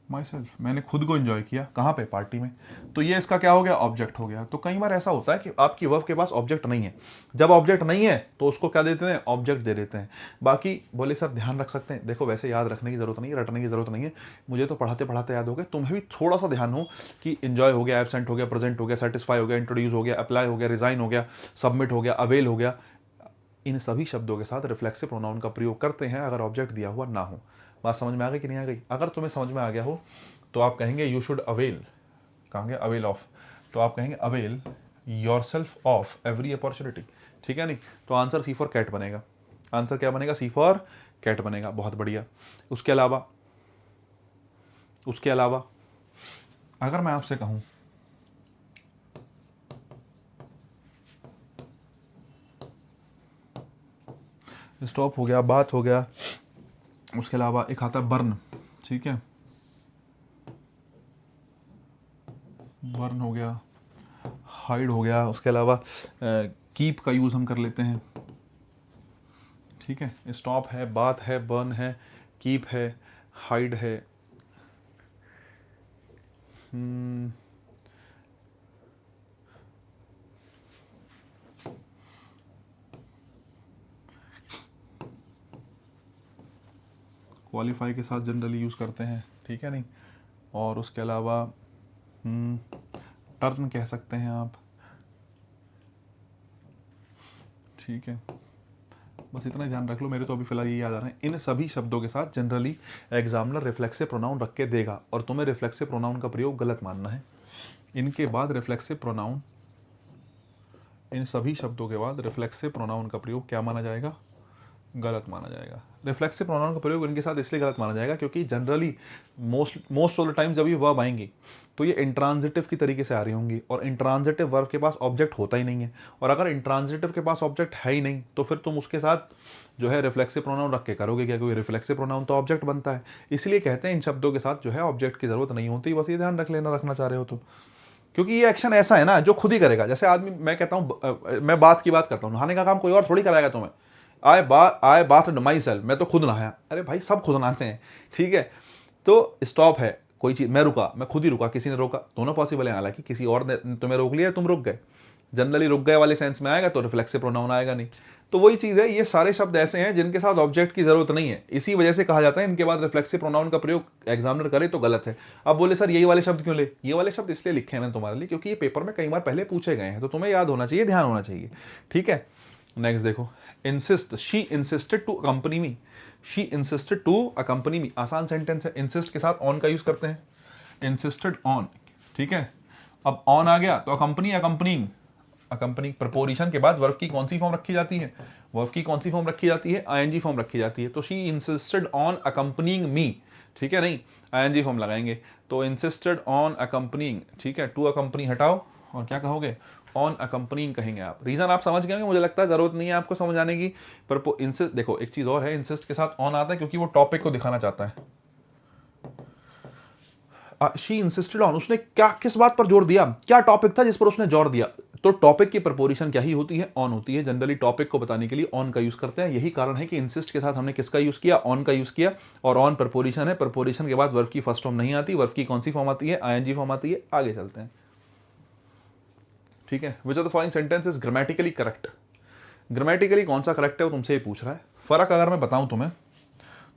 माई सेल्फ, मैंने खुद को एंजॉय किया, कहाँ पे, पार्टी में। तो ये इसका क्या हो गया, ऑब्जेक्ट हो गया। तो कई बार ऐसा होता है कि आपकी वर्ब के पास ऑब्जेक्ट नहीं है, जब ऑब्जेक्ट नहीं है तो उसको क्या देते हैं, ऑब्जेक्ट दे देते हैं। बाकी बोले सर ध्यान रख सकते हैं, देखो वैसे याद रखने की जरूरत नहीं है, रटने की जरूरत नहीं है, मुझे तो पढ़ाते पढ़ाते याद हो गया, तुम्हें भी थोड़ा सा ध्यान हो कि एंजॉय हो गया, एबसेंट हो गया, प्रेजेंट हो गया, सेटिस्फाई हो गया, इंट्रोड्यूस हो गया, अप्लाई हो गया, रिजाइन हो गया, सबमिट हो गया, अवेल हो गया। इन सभी शब्दों के साथ रिफ्लेक्सिव प्रोनाउन का प्रयोग करते हैं अगर ऑब्जेक्ट दिया हुआ ना हो। बात समझ में आ गई कि नहीं आ गई? अगर तुम्हें समझ में आ गया हो तो आप कहेंगे यू शुड अवेल, कहेंगे अवेल ऑफ, तो आप कहेंगे avail your self of every opportunity, ठीक है नहीं? तो आंसर सी फॉर कैट बनेगा, आंसर क्या बनेगा, सी फॉर कैट बनेगा। बहुत बढ़िया। उसके अलावा अगर मैं आपसे कहूं स्टॉप हो गया, बात हो गया, उसके अलावा एक आता है बर्न, ठीक है, बर्न हो गया, हाइड हो गया, उसके अलावा कीप का यूज़ हम कर लेते हैं, ठीक है। स्टॉप है, बात है, बर्न है, कीप है, हाइड है, क्वालिफाई के साथ जनरली यूज़ करते हैं, ठीक है नहीं? और उसके अलावा टर्न कह सकते हैं आप, ठीक है। बस इतना ध्यान रख लो, मेरे तो अभी फिलहाल ये याद आ रहे हैं। इन सभी शब्दों के साथ जनरली एग्जामिनर रिफ्लेक्सिव प्रोनाउन रख के देगा और तुम्हें रिफ्लेक्सिव प्रोनाउन का प्रयोग गलत मानना है। इनके बाद रिफ्लेक्सिव प्रोनाउन, इन सभी शब्दों के बाद रिफ्लेक्सिव प्रोनाउन का प्रयोग क्या माना जाएगा, गलत माना जाएगा। रिफ्लेक्सिव प्रोनाउन का प्रयोग इनके साथ इसलिए गलत माना जाएगा क्योंकि generally most of the time जब ये वर्ब आएंगी तो ये इंट्रांजिटिव की तरीके से आ रही होंगी, और इंट्रांजिटिव वर्ब के पास ऑब्जेक्ट होता ही नहीं है। और अगर इंट्रांजिटिव के पास ऑब्जेक्ट है ही नहीं तो फिर तुम उसके साथ जो है रिफ्लेक्सिव प्रोनाउन रख के करोगे क्या, क्योंकि रिफ्लेक्सिव प्रोनाउन तो ऑब्जेक्ट बनता है। इसलिए कहते हैं इन शब्दों के साथ जो है ऑब्जेक्ट की जरूरत नहीं होती। बस ये ध्यान रख लेना, रखना चाह रहे हो तो, क्योंकि ये एक्शन ऐसा है ना जो खुद ही करेगा। जैसे आदमी, मैं कहता हूँ, मैं बात की बात करता हूँ, नहाने का काम कोई और थोड़ी कराएगा तुम्हें। आई बाथ माई सेल्फ, मैं तो खुद नहाया। अरे भाई सब खुद नहाते हैं, ठीक है। तो स्टॉप है कोई चीज़, मैं रुका, मैं खुद ही रुका, किसी ने रोका, दोनों पॉसिबल है। हालांकि किसी और ने तुम्हें रोक लिया, तुम रुक गए, जनरली रुक गए वाले सेंस में आएगा तो रिफ्लेक्सिव प्रोनाउन आएगा नहीं। तो वही चीज़ है, ये सारे शब्द ऐसे हैं जिनके साथ ऑब्जेक्ट की जरूरत नहीं है, इसी वजह से कहा जाता है इनके बाद रिफ्लेक्सिव प्रोनाउन का प्रयोग एग्जामिनर करे तो गलत है। अब बोले सर यही वाले शब्द क्यों ले, ये वाले शब्द इसलिए लिखे हैं मैंने तुम्हारे लिए क्योंकि ये पेपर में कई बार पहले पूछे गए हैं, तो तुम्हें याद होना चाहिए, ध्यान होना चाहिए, ठीक है। नेक्स्ट देखो, insist, she insisted to accompany me, she insisted to accompany me, आसान सेंटेंस है। इंसिस्ट के साथ ऑन का यूज करते हैं, इंसिस्टेड ऑन, ठीक है। अब ऑन आ गया तो अकंपनी, अकंपनिंग, अकंपनी प्रपोजिशन के बाद वर्ब की कौन सी फॉर्म रखी जाती है, वर्ब की कौन सी फॉर्म रखी जाती है, आईएनजी फॉर्म रखी जाती है। तो शी इंसिस्टेड ऑन अकंपनिंग मी, ठीक है नहीं, आईएनजी फॉर्म लगाएंगे। तो इंसिस्टेड ऑन अकंपनिंग, ठीक है, टू अकंपनी हटाओ और क्या कहोगे, ऑन अकंपनिंग कहेंगे आप। रीजन आप समझ गए होंगे, मुझे लगता है जरूरत नहीं है आपको समझाने की। पर इंसिस्ट, देखो एक चीज और है, इंसिस्ट के साथ ऑन आता है क्योंकि वो टॉपिक को दिखाना चाहता है। शी इंसिस्टेड ऑन, उसने क्या, किस बात पर जोर दिया, क्या टॉपिक था जिस पर उसने जोर दिया। तो टॉपिक की प्रपोजिशन क्या ही होती है, ऑन होती है। जनरली टॉपिक को बताने के लिए ऑन का यूज करते हैं, यही कारण है कि इंसिस्ट के साथ हमने किसका यूज किया, ऑन का यूज किया। और ऑन प्रपोजिशन है, प्रपोजिशन के बाद वर्ब की फर्स्ट फॉर्म नहीं आती, वर्ब की कौन सी फॉर्म आती है, आईएनजी फॉर्म आती है। आगे चलते हैं, ठीक है। Which of the following sentence is grammatically correct, grammatically कौन सा करेक्ट है वो तुमसे ही पूछ रहा है। फर्क अगर मैं बताऊं तुम्हें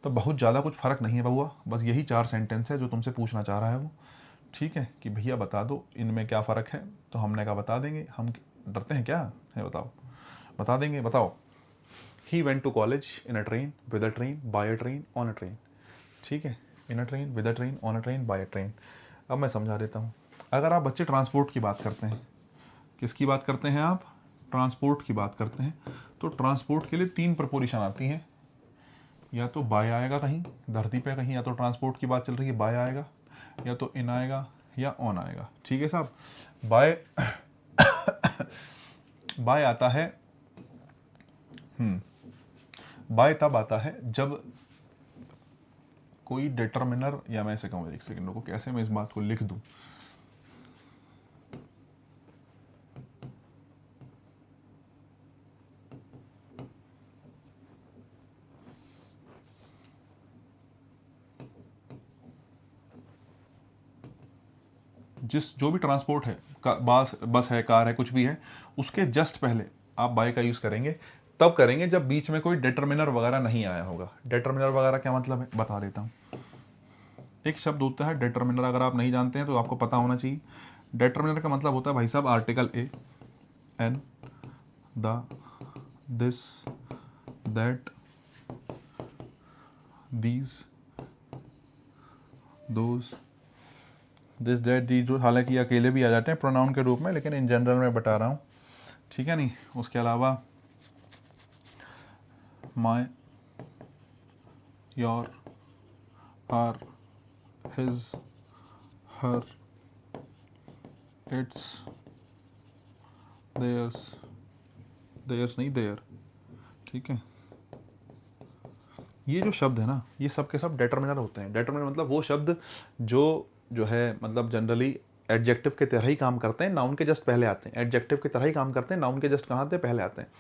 तो बहुत ज़्यादा कुछ फर्क नहीं है बउआ, बस यही 4 सेंटेंस है जो तुमसे पूछना चाह रहा है वो, ठीक है, कि भैया बता दो इनमें क्या फ़र्क है। तो हमने कहा बता देंगे, हम डरते हैं क्या है, बताओ, बता देंगे, बताओ। He went to college in a train, with a train, by a train, on a train, ठीक है। In a train, with a train, on a train, by a train. अब मैं समझा देता हूँ। अगर आप बच्चे ट्रांसपोर्ट की बात करते हैं, किसकी बात करते हैं आप? ट्रांसपोर्ट की बात करते हैं, तो ट्रांसपोर्ट के लिए 3 प्रपोजिशन आती हैं। या तो बाय आएगा कहीं धरती पे कहीं, या तो ट्रांसपोर्ट की बात चल रही है बाय आएगा, या तो इन आएगा या ऑन आएगा। ठीक है साहब। बाय बाय आता है, बाय तब आता है जब कोई डिटर्मिनर, या मैं ऐसे कहूँ, एक सेकंड को कैसे मैं इस बात को लिख दूं। जो भी ट्रांसपोर्ट है, बस है, कार है, कुछ भी है, उसके जस्ट पहले आप बाय का यूज़ करेंगे। तब करेंगे जब बीच में कोई डिटर्मिनर वगैरह नहीं आया होगा। डिटर्मिनर वगैरह क्या मतलब है, बता देता हूँ। एक शब्द होता है डिटर्मिनर, अगर आप नहीं जानते हैं तो आपको पता होना चाहिए। डिटर्मिनर का मतलब होता है भाई साहब article a, an, the, this, that, these, those, this that the, जो हालांकि अकेले भी आ जाते हैं प्रोनाउन के रूप में, लेकिन इन जनरल मैं बता रहा हूँ। ठीक है नहीं। उसके अलावा my, your, our, his, her, its, theirs, theirs नहीं देयर। ठीक है। ये जो शब्द है ना, ये सब के सब डिटर्मिनर होते हैं। डिटर्मिनर मतलब वो शब्द जो है मतलब जनरली एडजेक्टिव के तरह ही काम करते हैं, नाउन के जस्ट पहले आते हैं। एडजेक्टिव की तरह ही काम करते हैं, नाउन के जस्ट कहाँ आते हैं, पहले आते हैं।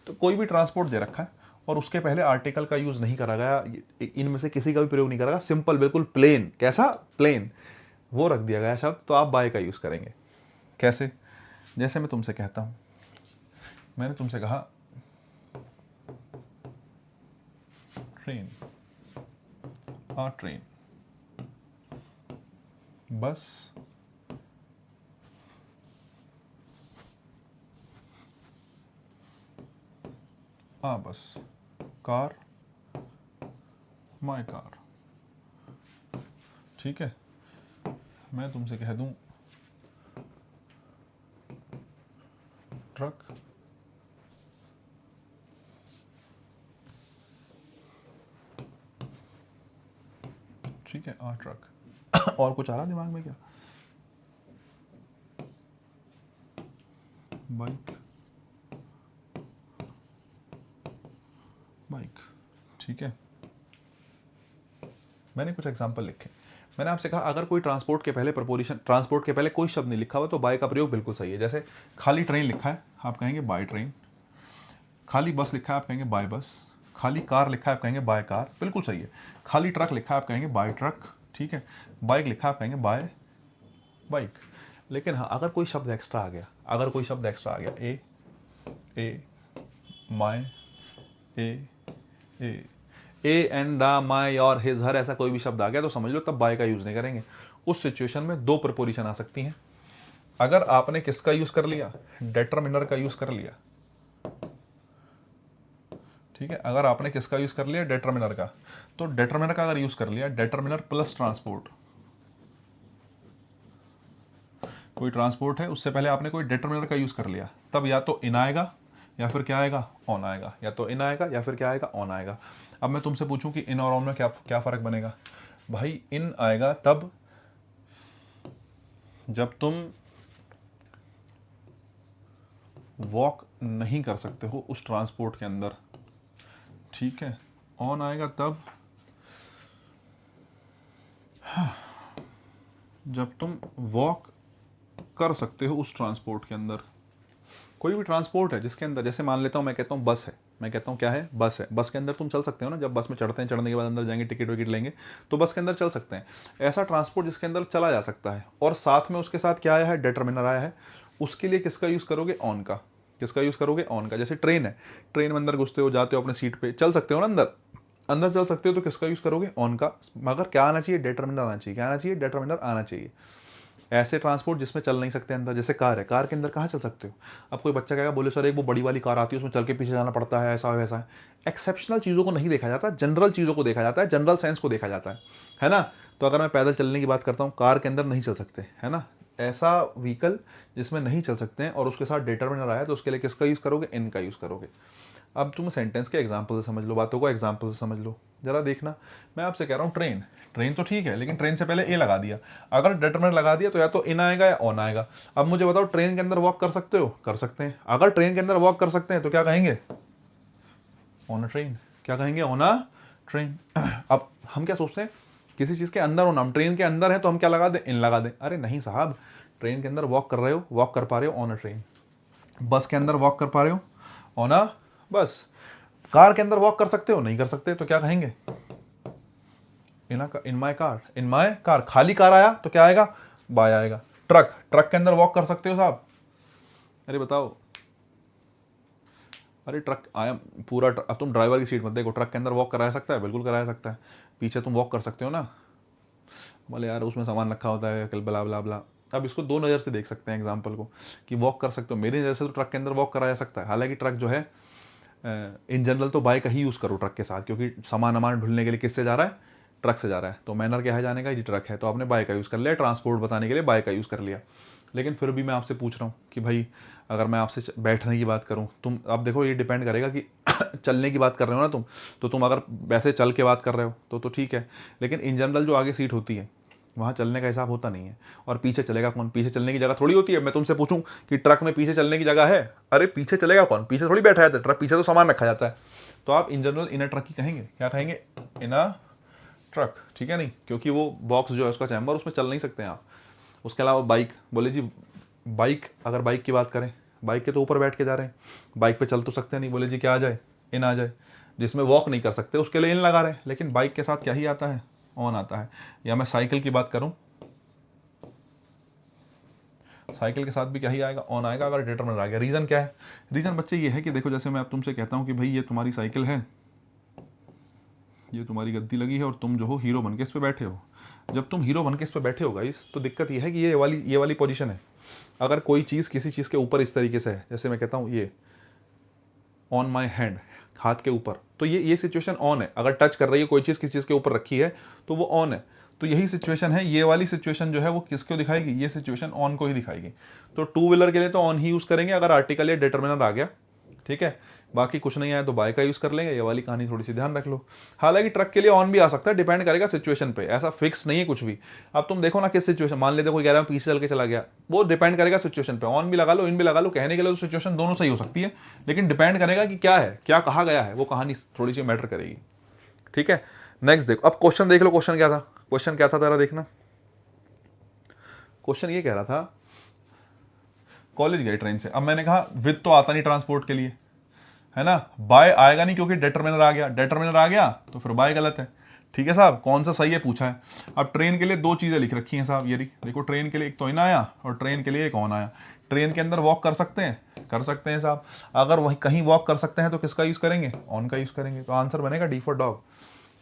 तो कोई भी ट्रांसपोर्ट दे रखा है और उसके पहले आर्टिकल का यूज़ नहीं करा गया, इनमें से किसी का भी प्रयोग नहीं करा गया, सिंपल बिल्कुल प्लेन, कैसा प्लेन, वो रख दिया गया शब्द, तो आप बाय का यूज़ करेंगे। कैसे? जैसे मैं तुमसे कहता हूँ, मैंने तुमसे कहा ट्रेन, आ ट्रेन, बस, आ बस, कार, माय कार। ठीक है। मैं तुमसे कह दूं ट्रक, ठीक है, आ ट्रक। और कुछ आ रहा दिमाग में क्या? Bike, bike. ठीक है। मैंने कुछ एग्जांपल लिखे। मैंने आपसे कहा अगर कोई ट्रांसपोर्ट के पहले प्रपोजिशन, ट्रांसपोर्ट के पहले कोई शब्द नहीं लिखा हुआ तो बाय का प्रयोग बिल्कुल सही है। जैसे खाली ट्रेन लिखा है, आप कहेंगे बाय ट्रेन। खाली बस लिखा है, आप कहेंगे बाय बस। खाली कार लिखा है, आप कहेंगे बाय कार, बिल्कुल सही है। खाली ट्रक लिखा है, आप कहेंगे बाय ट्रक। ठीक है। बाइक लिखा है, आप कहेंगे बाय बाइक। लेकिन हाँ, अगर कोई शब्द एक्स्ट्रा आ गया, अगर कोई शब्द एक्स्ट्रा आ गया, a, my, a an, the, my, और, हिज, हर, ऐसा कोई भी शब्द आ गया तो समझ लो तब बाय का यूज नहीं करेंगे। उस सिचुएशन में 2 प्रपोजिशन आ सकती हैं। अगर आपने किसका यूज कर लिया, डिटर्मिनर का यूज कर लिया। ठीक है। अगर आपने किसका यूज कर लिया, डिटर्मिनर का, तो डिटर्मिनर का अगर यूज कर लिया, डिटर्मिनर प्लस ट्रांसपोर्ट, कोई ट्रांसपोर्ट है उससे पहले आपने कोई डिटर्मिनर का यूज कर लिया, तब या तो इन आएगा या फिर क्या आएगा, ऑन आएगा। या तो इन आएगा या फिर क्या आएगा, ऑन आएगा। अब मैं तुमसे पूछूं कि इन और ऑन में क्या क्या फर्क बनेगा? भाई इन आएगा तब जब तुम वॉक नहीं कर सकते हो उस ट्रांसपोर्ट के अंदर। ठीक है। ऑन आएगा तब जब तुम वॉक कर सकते हो उस ट्रांसपोर्ट के अंदर। कोई भी ट्रांसपोर्ट है जिसके अंदर, जैसे मान लेता हूँ मैं कहता हूँ बस है, मैं कहता हूँ क्या है, बस है। बस के अंदर तुम चल सकते हो ना, जब बस में चढ़ते हैं, चढ़ने के बाद अंदर जाएंगे, टिकट विकेट लेंगे तो बस के अंदर चल सकते हैं। ऐसा ट्रांसपोर्ट जिसके अंदर चला जा सकता है और साथ में उसके साथ क्या आया है, डिटर्मिनर आया है, उसके लिए किसका यूज़ करोगे, ऑन का। किसका यूज़ करोगे, ऑन का। जैसे ट्रेन है, ट्रेन में अंदर घुसते हो, जाते हो अपने सीट पर, चल सकते हो ना अंदर, अंदर चल सकते हो, तो किसका यूज़ करोगे, ऑन का। मगर क्या आना चाहिए, डिटर्मिनर आना चाहिए। क्या आना चाहिए, डिटर्मिनर आना चाहिए। ऐसे ट्रांसपोर्ट जिसमें चल नहीं सकते अंदर, जैसे कार है, कार के अंदर कहाँ चल सकते हो? अब कोई बच्चा कहेगा, बोले सर एक वो बड़ी वाली कार आती है उसमें चल के पीछे जाना पड़ता है, ऐसा वैसा है। एक्सेप्शनल चीज़ों को नहीं देखा जाता, जनरल चीज़ों को देखा जाता है, जनरल सेंस को देखा जाता है ना। तो अगर मैं पैदल चलने की बात करता हूँ, कार के अंदर नहीं चल सकते, है ना, ऐसा व्हीकल जिसमें नहीं चल सकते हैं और उसके साथ डिटरमिनर आया तो उसके लिए किसका यूज़ करोगे, इन का यूज़ करोगे। अब तुम सेंटेंस के एग्जाम्पल से समझ लो, बातों को एग्जाम्पल से समझ लो। जरा देखना, मैं आपसे कह रहा हूँ ट्रेन, ट्रेन तो ठीक है, लेकिन ट्रेन से पहले ए लगा दिया, अगर डिटरमिनर लगा दिया तो या तो इन आएगा या ऑन आएगा। अब मुझे बताओ, ट्रेन के अंदर वॉक कर सकते हो, कर सकते हैं। अगर ट्रेन के अंदर वॉक कर सकते हैं तो क्या कहेंगे, ऑन अ ट्रेन। क्या कहेंगे, ऑन अ ट्रेन। अब हम क्या सोचते हैं, किसी चीज़ के अंदर होना, हम ट्रेन के अंदर है तो हम क्या लगा दें, इन लगा दें। अरे नहीं साहब, ट्रेन के अंदर वॉक कर रहे हो, वॉक कर पा रहे हो, ऑन अ ट्रेन। बस के अंदर वॉक कर पा रहे हो, ऑन अ बस। कार के अंदर वॉक कर सकते हो, नहीं कर सकते तो क्या कहेंगे, in my car, in my car. खाली कार आया तो क्या आएगा, बाय आएगा। ट्रक, ट्रक के अंदर वॉक कर सकते हो साहब, अरे बताओ, अरे ट्रक आया पूरा अब तुम ड्राइवर की सीट मत देखो, ट्रक के अंदर वॉक कराया सकता है, बिल्कुल कराया सकता है। पीछे तुम वॉक कर सकते हो ना, बोले यार उसमें सामान रखा होता है, कल बला बला बला। अब इसको दो नज़र से देख सकते हैं एग्जाम्पल को, कि वॉक कर सकते हो। मेरी नज़र से तो ट्रक के अंदर वॉक कराया सकता है, हालांकि ट्रक जो है इन जनरल तो बाइक का ही यूज़ करो ट्रक के साथ, क्योंकि सामान वामान ढुलने के लिए किससे जा रहा है, ट्रक से जा रहा है। तो मैनर क्या है जाने का, ये ट्रक है तो आपने बाइक का यूज़ कर लिया, ट्रांसपोर्ट बताने के लिए बाइक का यूज़ कर लिया। लेकिन फिर भी मैं आपसे पूछ रहा हूँ कि भाई अगर मैं आपसे बैठने की बात करूँ, तुम अब देखो ये डिपेंड करेगा कि चलने की बात कर रहे हो ना तुम, तो तुम अगर वैसे चल के बात कर रहे हो तो ठीक है, लेकिन इन जनरल जो आगे सीट होती है वहाँ चलने का हिसाब होता नहीं है। और पीछे चलेगा कौन, पीछे चलने की जगह थोड़ी होती है। मैं तुमसे पूछूं कि ट्रक में पीछे चलने की जगह है, अरे पीछे चलेगा कौन, पीछे थोड़ी बैठा जाता है ट्रक, पीछे तो सामान रखा जाता है। तो आप इन जनरल इन ट्रक ही कहेंगे, क्या कहेंगे, इन अ ट्रक, ठीक है। नहीं, क्योंकि वो बॉक्स जो है उसका चैम्बर, उसमें चल नहीं सकते हैं आप। उसके अलावा बाइक, बोले जी बाइक, अगर बाइक की बात करें, बाइक के तो ऊपर बैठ के जा रहे हैं, बाइक पे चल तो सकते नहीं, बोले जी क्या आ जाए, इन आ जाए। जिसमें वॉक नहीं कर सकते उसके लिए इन लगा रहे हैं, लेकिन बाइक के साथ क्या ही आता है, ऑन आता है। या मैं साइकिल की बात करूं, साइकिल के साथ भी क्या ही आएगा, ऑन आएगा अगर डिटरमिनर आ गया। रीज़न क्या है, रीज़न बच्चे ये है कि देखो जैसे मैं अब तुमसे कहता हूँ कि भाई ये तुम्हारी साइकिल है, ये तुम्हारी गद्दी लगी है और तुम जो हो हीरो बन के इस पर बैठे हो। जब तुम हीरो बन के इस पर बैठे हो गाइस, तो दिक्कत ये है कि ये वाली पोजीशन है। अगर कोई चीज़ किसी चीज़ के ऊपर इस तरीके से है, जैसे मैं कहता हूँ ये ऑन माई हैंड, हाथ के ऊपर, तो ये सिचुएशन ऑन है। अगर टच कर रही है कोई चीज़ किसी चीज़ के ऊपर रखी है तो वो ऑन है। तो यही सिचुएशन है, ये वाली सिचुएशन जो है वो किसको दिखाएगी, ये सिचुएशन ऑन को ही दिखाएगी। तो टू व्हीलर के लिए तो ऑन ही यूज़ करेंगे अगर आर्टिकल या डिटरमिनर आ गया, ठीक है। बाकी कुछ नहीं आया तो बाय का यूज़ कर लेंगे। ये वाली कहानी थोड़ी सी ध्यान रख लो। हालांकि ट्रक के लिए ऑन भी आ सकता है, डिपेंड करेगा सिचुएशन पे, ऐसा फिक्स नहीं है कुछ भी। अब तुम देखो ना किस सिचुएशन, मान लेते कोई कह रहा है पीछे चल के चला गया, वो डिपेंड करेगा सिचुएशन पे। ऑन भी लगा लो, इन भी लगा लो, कहने के लिए तो सिचुएशन दोनों सही हो सकती है, लेकिन डिपेंड करेगा कि क्या है, क्या कहा गया है, वो कहानी थोड़ी सी मैटर करेगी, ठीक है। नेक्स्ट देखो, अब क्वेश्चन देख लो, क्वेश्चन क्या था, क्वेश्चन क्या था जरा देखना। क्वेश्चन ये कह रहा था कॉलेज गए ट्रेन से। अब मैंने कहा विद तो आता नहीं ट्रांसपोर्ट के लिए, है ना, बाय आएगा नहीं क्योंकि डिटरमिनर आ गया, डिटरमिनर आ गया तो फिर बाय गलत है, ठीक है साहब। कौन सा सही है पूछा है। अब ट्रेन के लिए दो चीज़ें लिख रखी हैं साहब, ये देखो, ट्रेन के लिए एक तो इन आया और ट्रेन के लिए एक ऑन आया। ट्रेन के अंदर वॉक कर सकते हैं, कर सकते हैं साहब। अगर वहीं कहीं वॉक कर सकते हैं तो किसका यूज़ करेंगे, ऑन का यूज़ करेंगे। तो आंसर बनेगा डी फॉर डॉग,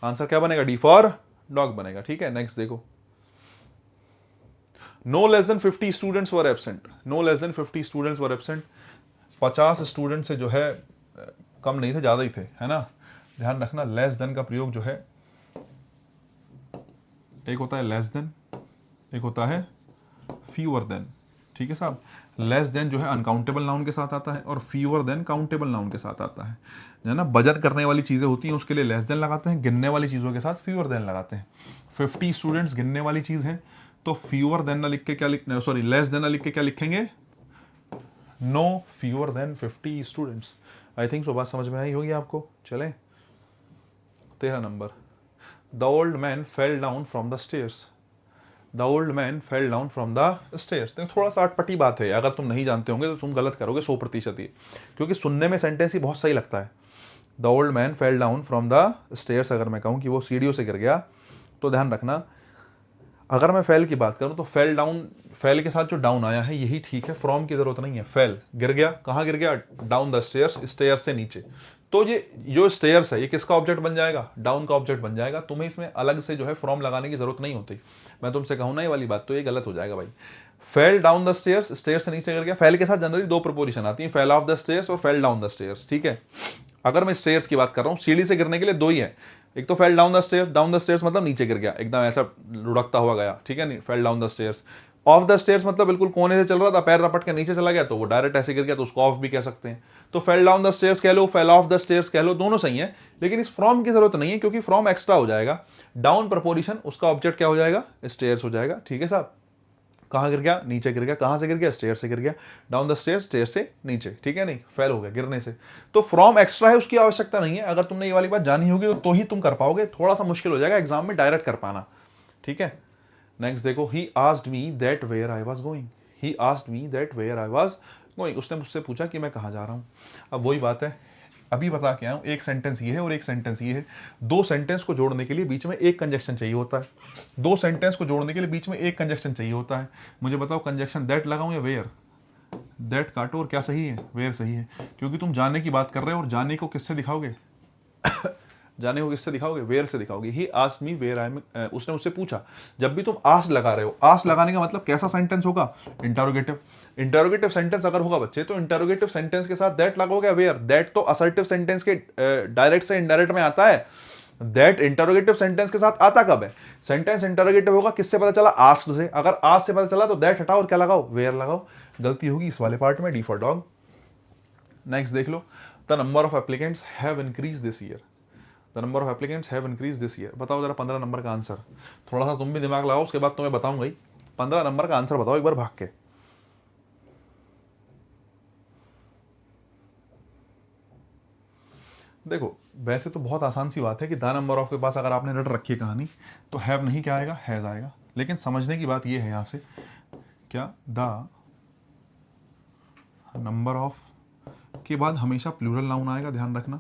आंसर क्या बनेगा, डी फॉर डॉग बनेगा, ठीक है। नेक्स्ट देखो, no less than 50 students were absent, no less than 50 students were absent. 50 student से जो है कम नहीं थे, ज़्यादा ही थे, है ना। ध्यान रखना, लेस देन का प्रयोग जो है, एक होता है लेस देन, एक होता है फीवर देन, ठीक है साहब। लेस देन जो है अनकाउंटेबल नाउन के साथ आता है और फीवर देन काउंटेबल नाउन के साथ आता है ना। वजन करने वाली चीज़ें होती हैं उसके लिए लेस देन लगाते हैं, गिनने वाली चीज़ों के साथ फीवर देन लगाते हैं। 50 स्टूडेंट्स गिनने वाली चीज़ है, तो फीवर देन ना लिख के क्या लिखना, सॉरी लेस देन ना लिख के क्या लिखेंगे, no fewer than 50 students. I think so बात समझ में आई होगी आपको। चले 13 number, the old man fell down from the stairs, the old man fell down from the stairs. तो थोड़ा सा अटपटी बात है, अगर तुम नहीं जानते होंगे तो तुम गलत करोगे 100% ही, क्योंकि सुनने में सेंटेंस ही बहुत सही लगता है। The old man fell down from the stairs, अगर मैं कहूँ कि वो सीढ़ियों से गिर गया, तो ध्यान रखना, अगर मैं फेल की बात करूं तो फेल डाउन, फेल के साथ जो डाउन आया है यही ठीक है, फ्रॉम की जरूरत नहीं है। फेल गिर गया, कहाँ गिर गया, डाउन द स्टेयर्स, स्टेयर्स से नीचे। तो ये जो स्टेयर्स है ये किसका ऑब्जेक्ट बन जाएगा, डाउन का ऑब्जेक्ट बन जाएगा। तुम्हें इसमें अलग से जो है फ्रॉम लगाने की जरूरत नहीं होती। मैं तुमसे कहूँ ना ये वाली बात, तो ये गलत हो जाएगा भाई। Fell down the stairs, stairs से नीचे गिर गया। फेल के साथ जनरली दो प्रपोजिशन आती है, फेल ऑफ द स्टेयर्स और फेल डाउन द स्टेयर्स, ठीक है। अगर मैं स्टेयर्स की बात कर रहा हूँ, सीढ़ी से गिरने के लिए दो ही है, एक तो फेल डाउन द स्टेयर्स मतलब नीचे गिर गया, एकदम ऐसा लुढ़कता हुआ गया, ठीक है नहीं, fell down the stairs. Of the stairs मतलब बिल्कुल कोने से चल रहा था, पैर रपट के नीचे चला गया तो वो डायरेक्ट ऐसे गिर गया, तो उसको ऑफ भी कह सकते हैं। तो फेल डाउन द स्टेयर्स कह लो, फेल ऑफ द स्टेयर्स कह लो, दोनों सही है, लेकिन इस फ्रॉम की जरूरत नहीं है क्योंकि फ्रॉम एक्स्ट्रा हो जाएगा। डाउन प्रपोजिशन उसका ऑब्जेक्ट क्या हो जाएगा, स्टेयर्स हो जाएगा, ठीक है साहब। कहाँ गिर गया, नीचे गिर गया, कहाँ से गिर गया, स्टेयर से गिर गया, डाउन द स्टेयर, स्टेयर से नीचे, ठीक है नहीं, फेल हो गया गिरने से। तो फ्रॉम एक्स्ट्रा है, उसकी आवश्यकता नहीं है। अगर तुमने ये वाली बात जानी होगी तो ही तुम कर पाओगे, थोड़ा सा मुश्किल हो जाएगा एग्जाम में डायरेक्ट कर पाना, ठीक है। नेक्स्ट देखो, he asked me that where I was going, he asked me that where I was going, उसने मुझसे पूछा कि मैं कहाँ जा रहा हूँ। अब वही बात है, अभी बता के आया हूँ, एक सेंटेंस ये है और एक सेंटेंस ये है। दो सेंटेंस को जोड़ने के लिए बीच में एक कंजक्शन चाहिए होता है, दो सेंटेंस को जोड़ने के लिए बीच में एक कंजक्शन चाहिए होता है। मुझे बताओ कंजक्शन दैट लगाऊं या वेयर, दैट काटो और क्या सही है, वेयर सही है, क्योंकि तुम जाने की बात कर रहे हो और जाने को किससे दिखाओगे जाने को किससे दिखाओगे, वेयर से दिखाओगे। He asked me where I am, उसने मुझसे पूछा। जब भी तुम आस्क लगा रहे हो, आस्क लगाने का मतलब कैसा सेंटेंस होगा, इंटरोगेटिव। इंटरोगेटिव सेंटेंस अगर होगा बच्चे, तो इंटरोगेटिव सेंटेंस के साथ दैट लगोगे या वेयर। दैट तो असर्टिव सेंटेंस के डायरेक्ट से इनडायरेक्ट में आता है, दैट इंटरोगेटिव सेंटेंस के साथ आता कब है, सेंटेंस इंटरोगेटिव होगा किससे पता चला, आस्क्ड से। अगर आस्क से पता चला तो दैट हटाओ और क्या लगाओ, वेयर लगाओ। गलती होगी इस वाले पार्ट में, डी फॉर डॉग। नेक्स्ट देख लो, the number of applicants have increase this year, the number of applicants have increase this year. बताओ जरा 15 नंबर का आंसर, थोड़ा सा तुम भी दिमाग लगाओ, उसके बाद तुम्हें बताऊंगा ही। 15 नंबर का आंसर बताओ एक बार भाग के। देखो वैसे तो बहुत आसान सी बात है कि द नंबर ऑफ के पास अगर आपने रट रखी है कहानी तो हैव नहीं क्या आएगा, हैज आएगा। लेकिन समझने की बात यह है यहाँ से, क्या द नंबर ऑफ के बाद हमेशा प्लूरल नाउन आएगा, ध्यान रखना।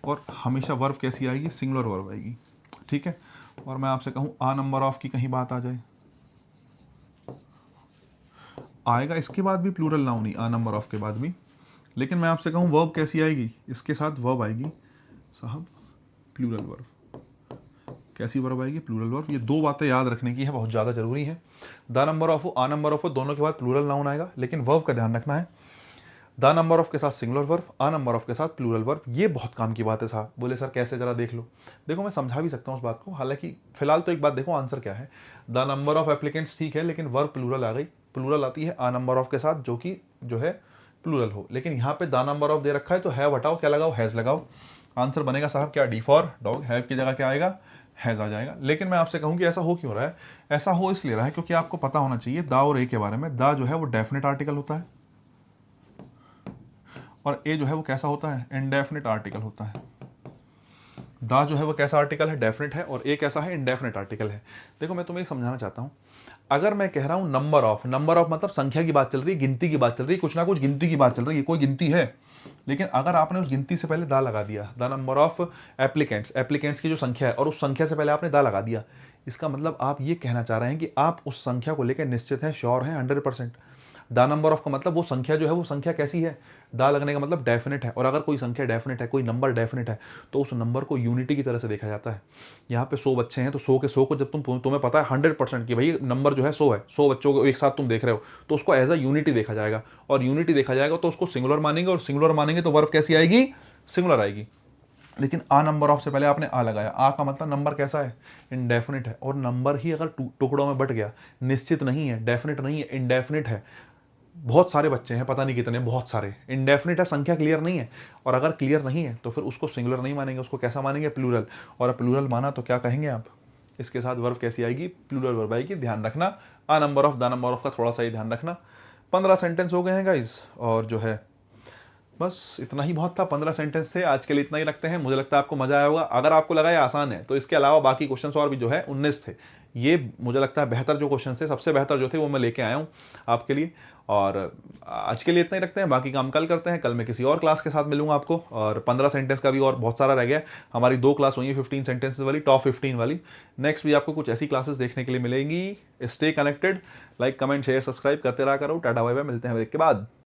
और हमेशा वर्ब कैसी आएगी, सिंगुलर वर्ब आएगी, ठीक है। और मैं आपसे कहूँ आ नंबर ऑफ की कहीं बात आ जाए, आएगा इसके बाद भी प्लूरल नाउन ही, आ नंबर ऑफ के बाद भी। लेकिन मैं आपसे कहूँ वर्ब कैसी आएगी, इसके साथ वर्ब आएगी साहब, प्लूरल वर्ब। कैसी वर्ब आएगी, प्लूरल वर्ब। ये दो बातें याद रखने की है, बहुत ज़्यादा जरूरी है। The number of, a number of, दोनों के बाद प्लूरल नाउन आएगा, लेकिन वर्ब का ध्यान रखना है। द नंबर ऑफ के साथ सिंगुलर वर्ब, आ नंबर ऑफ के साथ प्लूरल वर्ब। ये बहुत काम की बात है साहब। बोले सर कैसे, जरा देख लो। देखो मैं समझा भी सकता हूँ उस बात को, हालांकि फिलहाल तो एक बात देखो आंसर क्या है। द नंबर ऑफ एप्लीकेंट्स ठीक है, लेकिन वर्ब प्लूरल आ गई, प्लूरल आती है आ नंबर ऑफ के साथ जो कि जो है प्लूरल हो। लेकिन यहाँ पे द नंबर ऑफ दे रखा है तो हैव हटाओ, क्या लगाओ, हैज लगाओ। आंसर बनेगा साहब क्या, डी फॉर डॉग। हैव की जगह क्या आएगा, हैज आ जाएगा। लेकिन मैं आपसे कहूँ कि ऐसा हो क्यों रहा है, ऐसा हो इसलिए रहा है क्योंकि आपको पता होना चाहिए द और ए के बारे में। द जो है वो डेफिनेट आर्टिकल होता है और ए जो है वो कैसा होता है, इनडेफिनेट आर्टिकल होता है। द जो है वो कैसा आर्टिकल है, डेफिनेट है, और ए कैसा है, इनडेफिनेट आर्टिकल है। देखो मैं तुम्हें समझाना चाहता हूँ, अगर मैं कह रहा हूँ नंबर ऑफ, नंबर ऑफ मतलब संख्या की बात चल रही है, गिनती की बात चल रही है, कुछ ना कुछ गिनती की बात चल रही है, कोई गिनती है। लेकिन अगर आपने उस गिनती से पहले दा लगा दिया, the number of applicants, applicants की जो संख्या है, और उस संख्या से पहले आपने दा लगा दिया, इसका मतलब आप ये कहना चाह रहे हैं कि आप उस संख्या को लेकर निश्चित हैं, श्योर हैं 100%। द नंबर ऑफ का मतलब वो संख्या जो है वो संख्या कैसी है, दा लगने का मतलब डेफिनेट है। और अगर कोई संख्या डेफिनेट है, कोई नंबर डेफिनेट है, तो उस नंबर को यूनिटी की तरह से देखा जाता है। यहाँ पे 100 बच्चे हैं तो 100 के 100 को जब तुम्हें पता है 100% कि भाई नंबर जो है 100 है, 100 बच्चों को एक साथ तुम देख रहे हो, तो उसको एज अ यूनिटी देखा जाएगा। और यूनिटी देखा जाएगा तो उसको सिंगुलर मानेंगे, और सिंगुलर मानेंगे तो वर्ब कैसी आएगी, सिंगुलर आएगी। लेकिन आ नंबर ऑफ से पहले आपने आ लगाया, आ का मतलब नंबर कैसा है, इनडेफिनिट है। और नंबर ही अगर टुकड़ों में बट गया, निश्चित नहीं है, डेफिनेट नहीं है, इनडेफिनिट है, बहुत सारे बच्चे हैं, पता नहीं कितने, बहुत सारे, इनडेफिनिट है, संख्या क्लियर नहीं है। और अगर क्लियर नहीं है तो फिर उसको सिंगुलर नहीं मानेंगे, उसको कैसा मानेंगे, प्लूरल। और प्लूरल माना तो क्या कहेंगे आप, इसके साथ वर्ब कैसी आएगी, प्लूरल वर्ब आएगी। ध्यान रखना, a number of, the number of का थोड़ा सा ही ध्यान रखना। 15 सेंटेंस हो गए हैं गाइस, और जो है बस इतना ही बहुत था, 15 सेंटेंस थे आज के लिए, इतना ही रखते हैं। मुझे लगता है आपको मजा आया होगा। अगर आपको लगा ये आसान है तो इसके अलावा बाकी क्वेश्चंस और भी जो है 19 थे, ये मुझे लगता है बेहतर जो क्वेश्चन थे, सबसे बेहतर जो थे वो मैं लेके आया हूँ आपके लिए। और आज के लिए इतना ही रखते हैं, बाकी काम कल करते हैं। कल मैं किसी और क्लास के साथ मिलूंगा आपको, और 15 सेंटेंस का भी और बहुत सारा रह गया। हमारी 2 क्लास हुई है 15 सेंटेंसेस वाली, टॉप 15 वाली। नेक्स्ट भी आपको कुछ ऐसी क्लासेस देखने के लिए मिलेंगी। Stay connected, like comment share subscribe करते रहा करो। टाटा बाय बाय, मिलते हैं ब्रेक के बाद।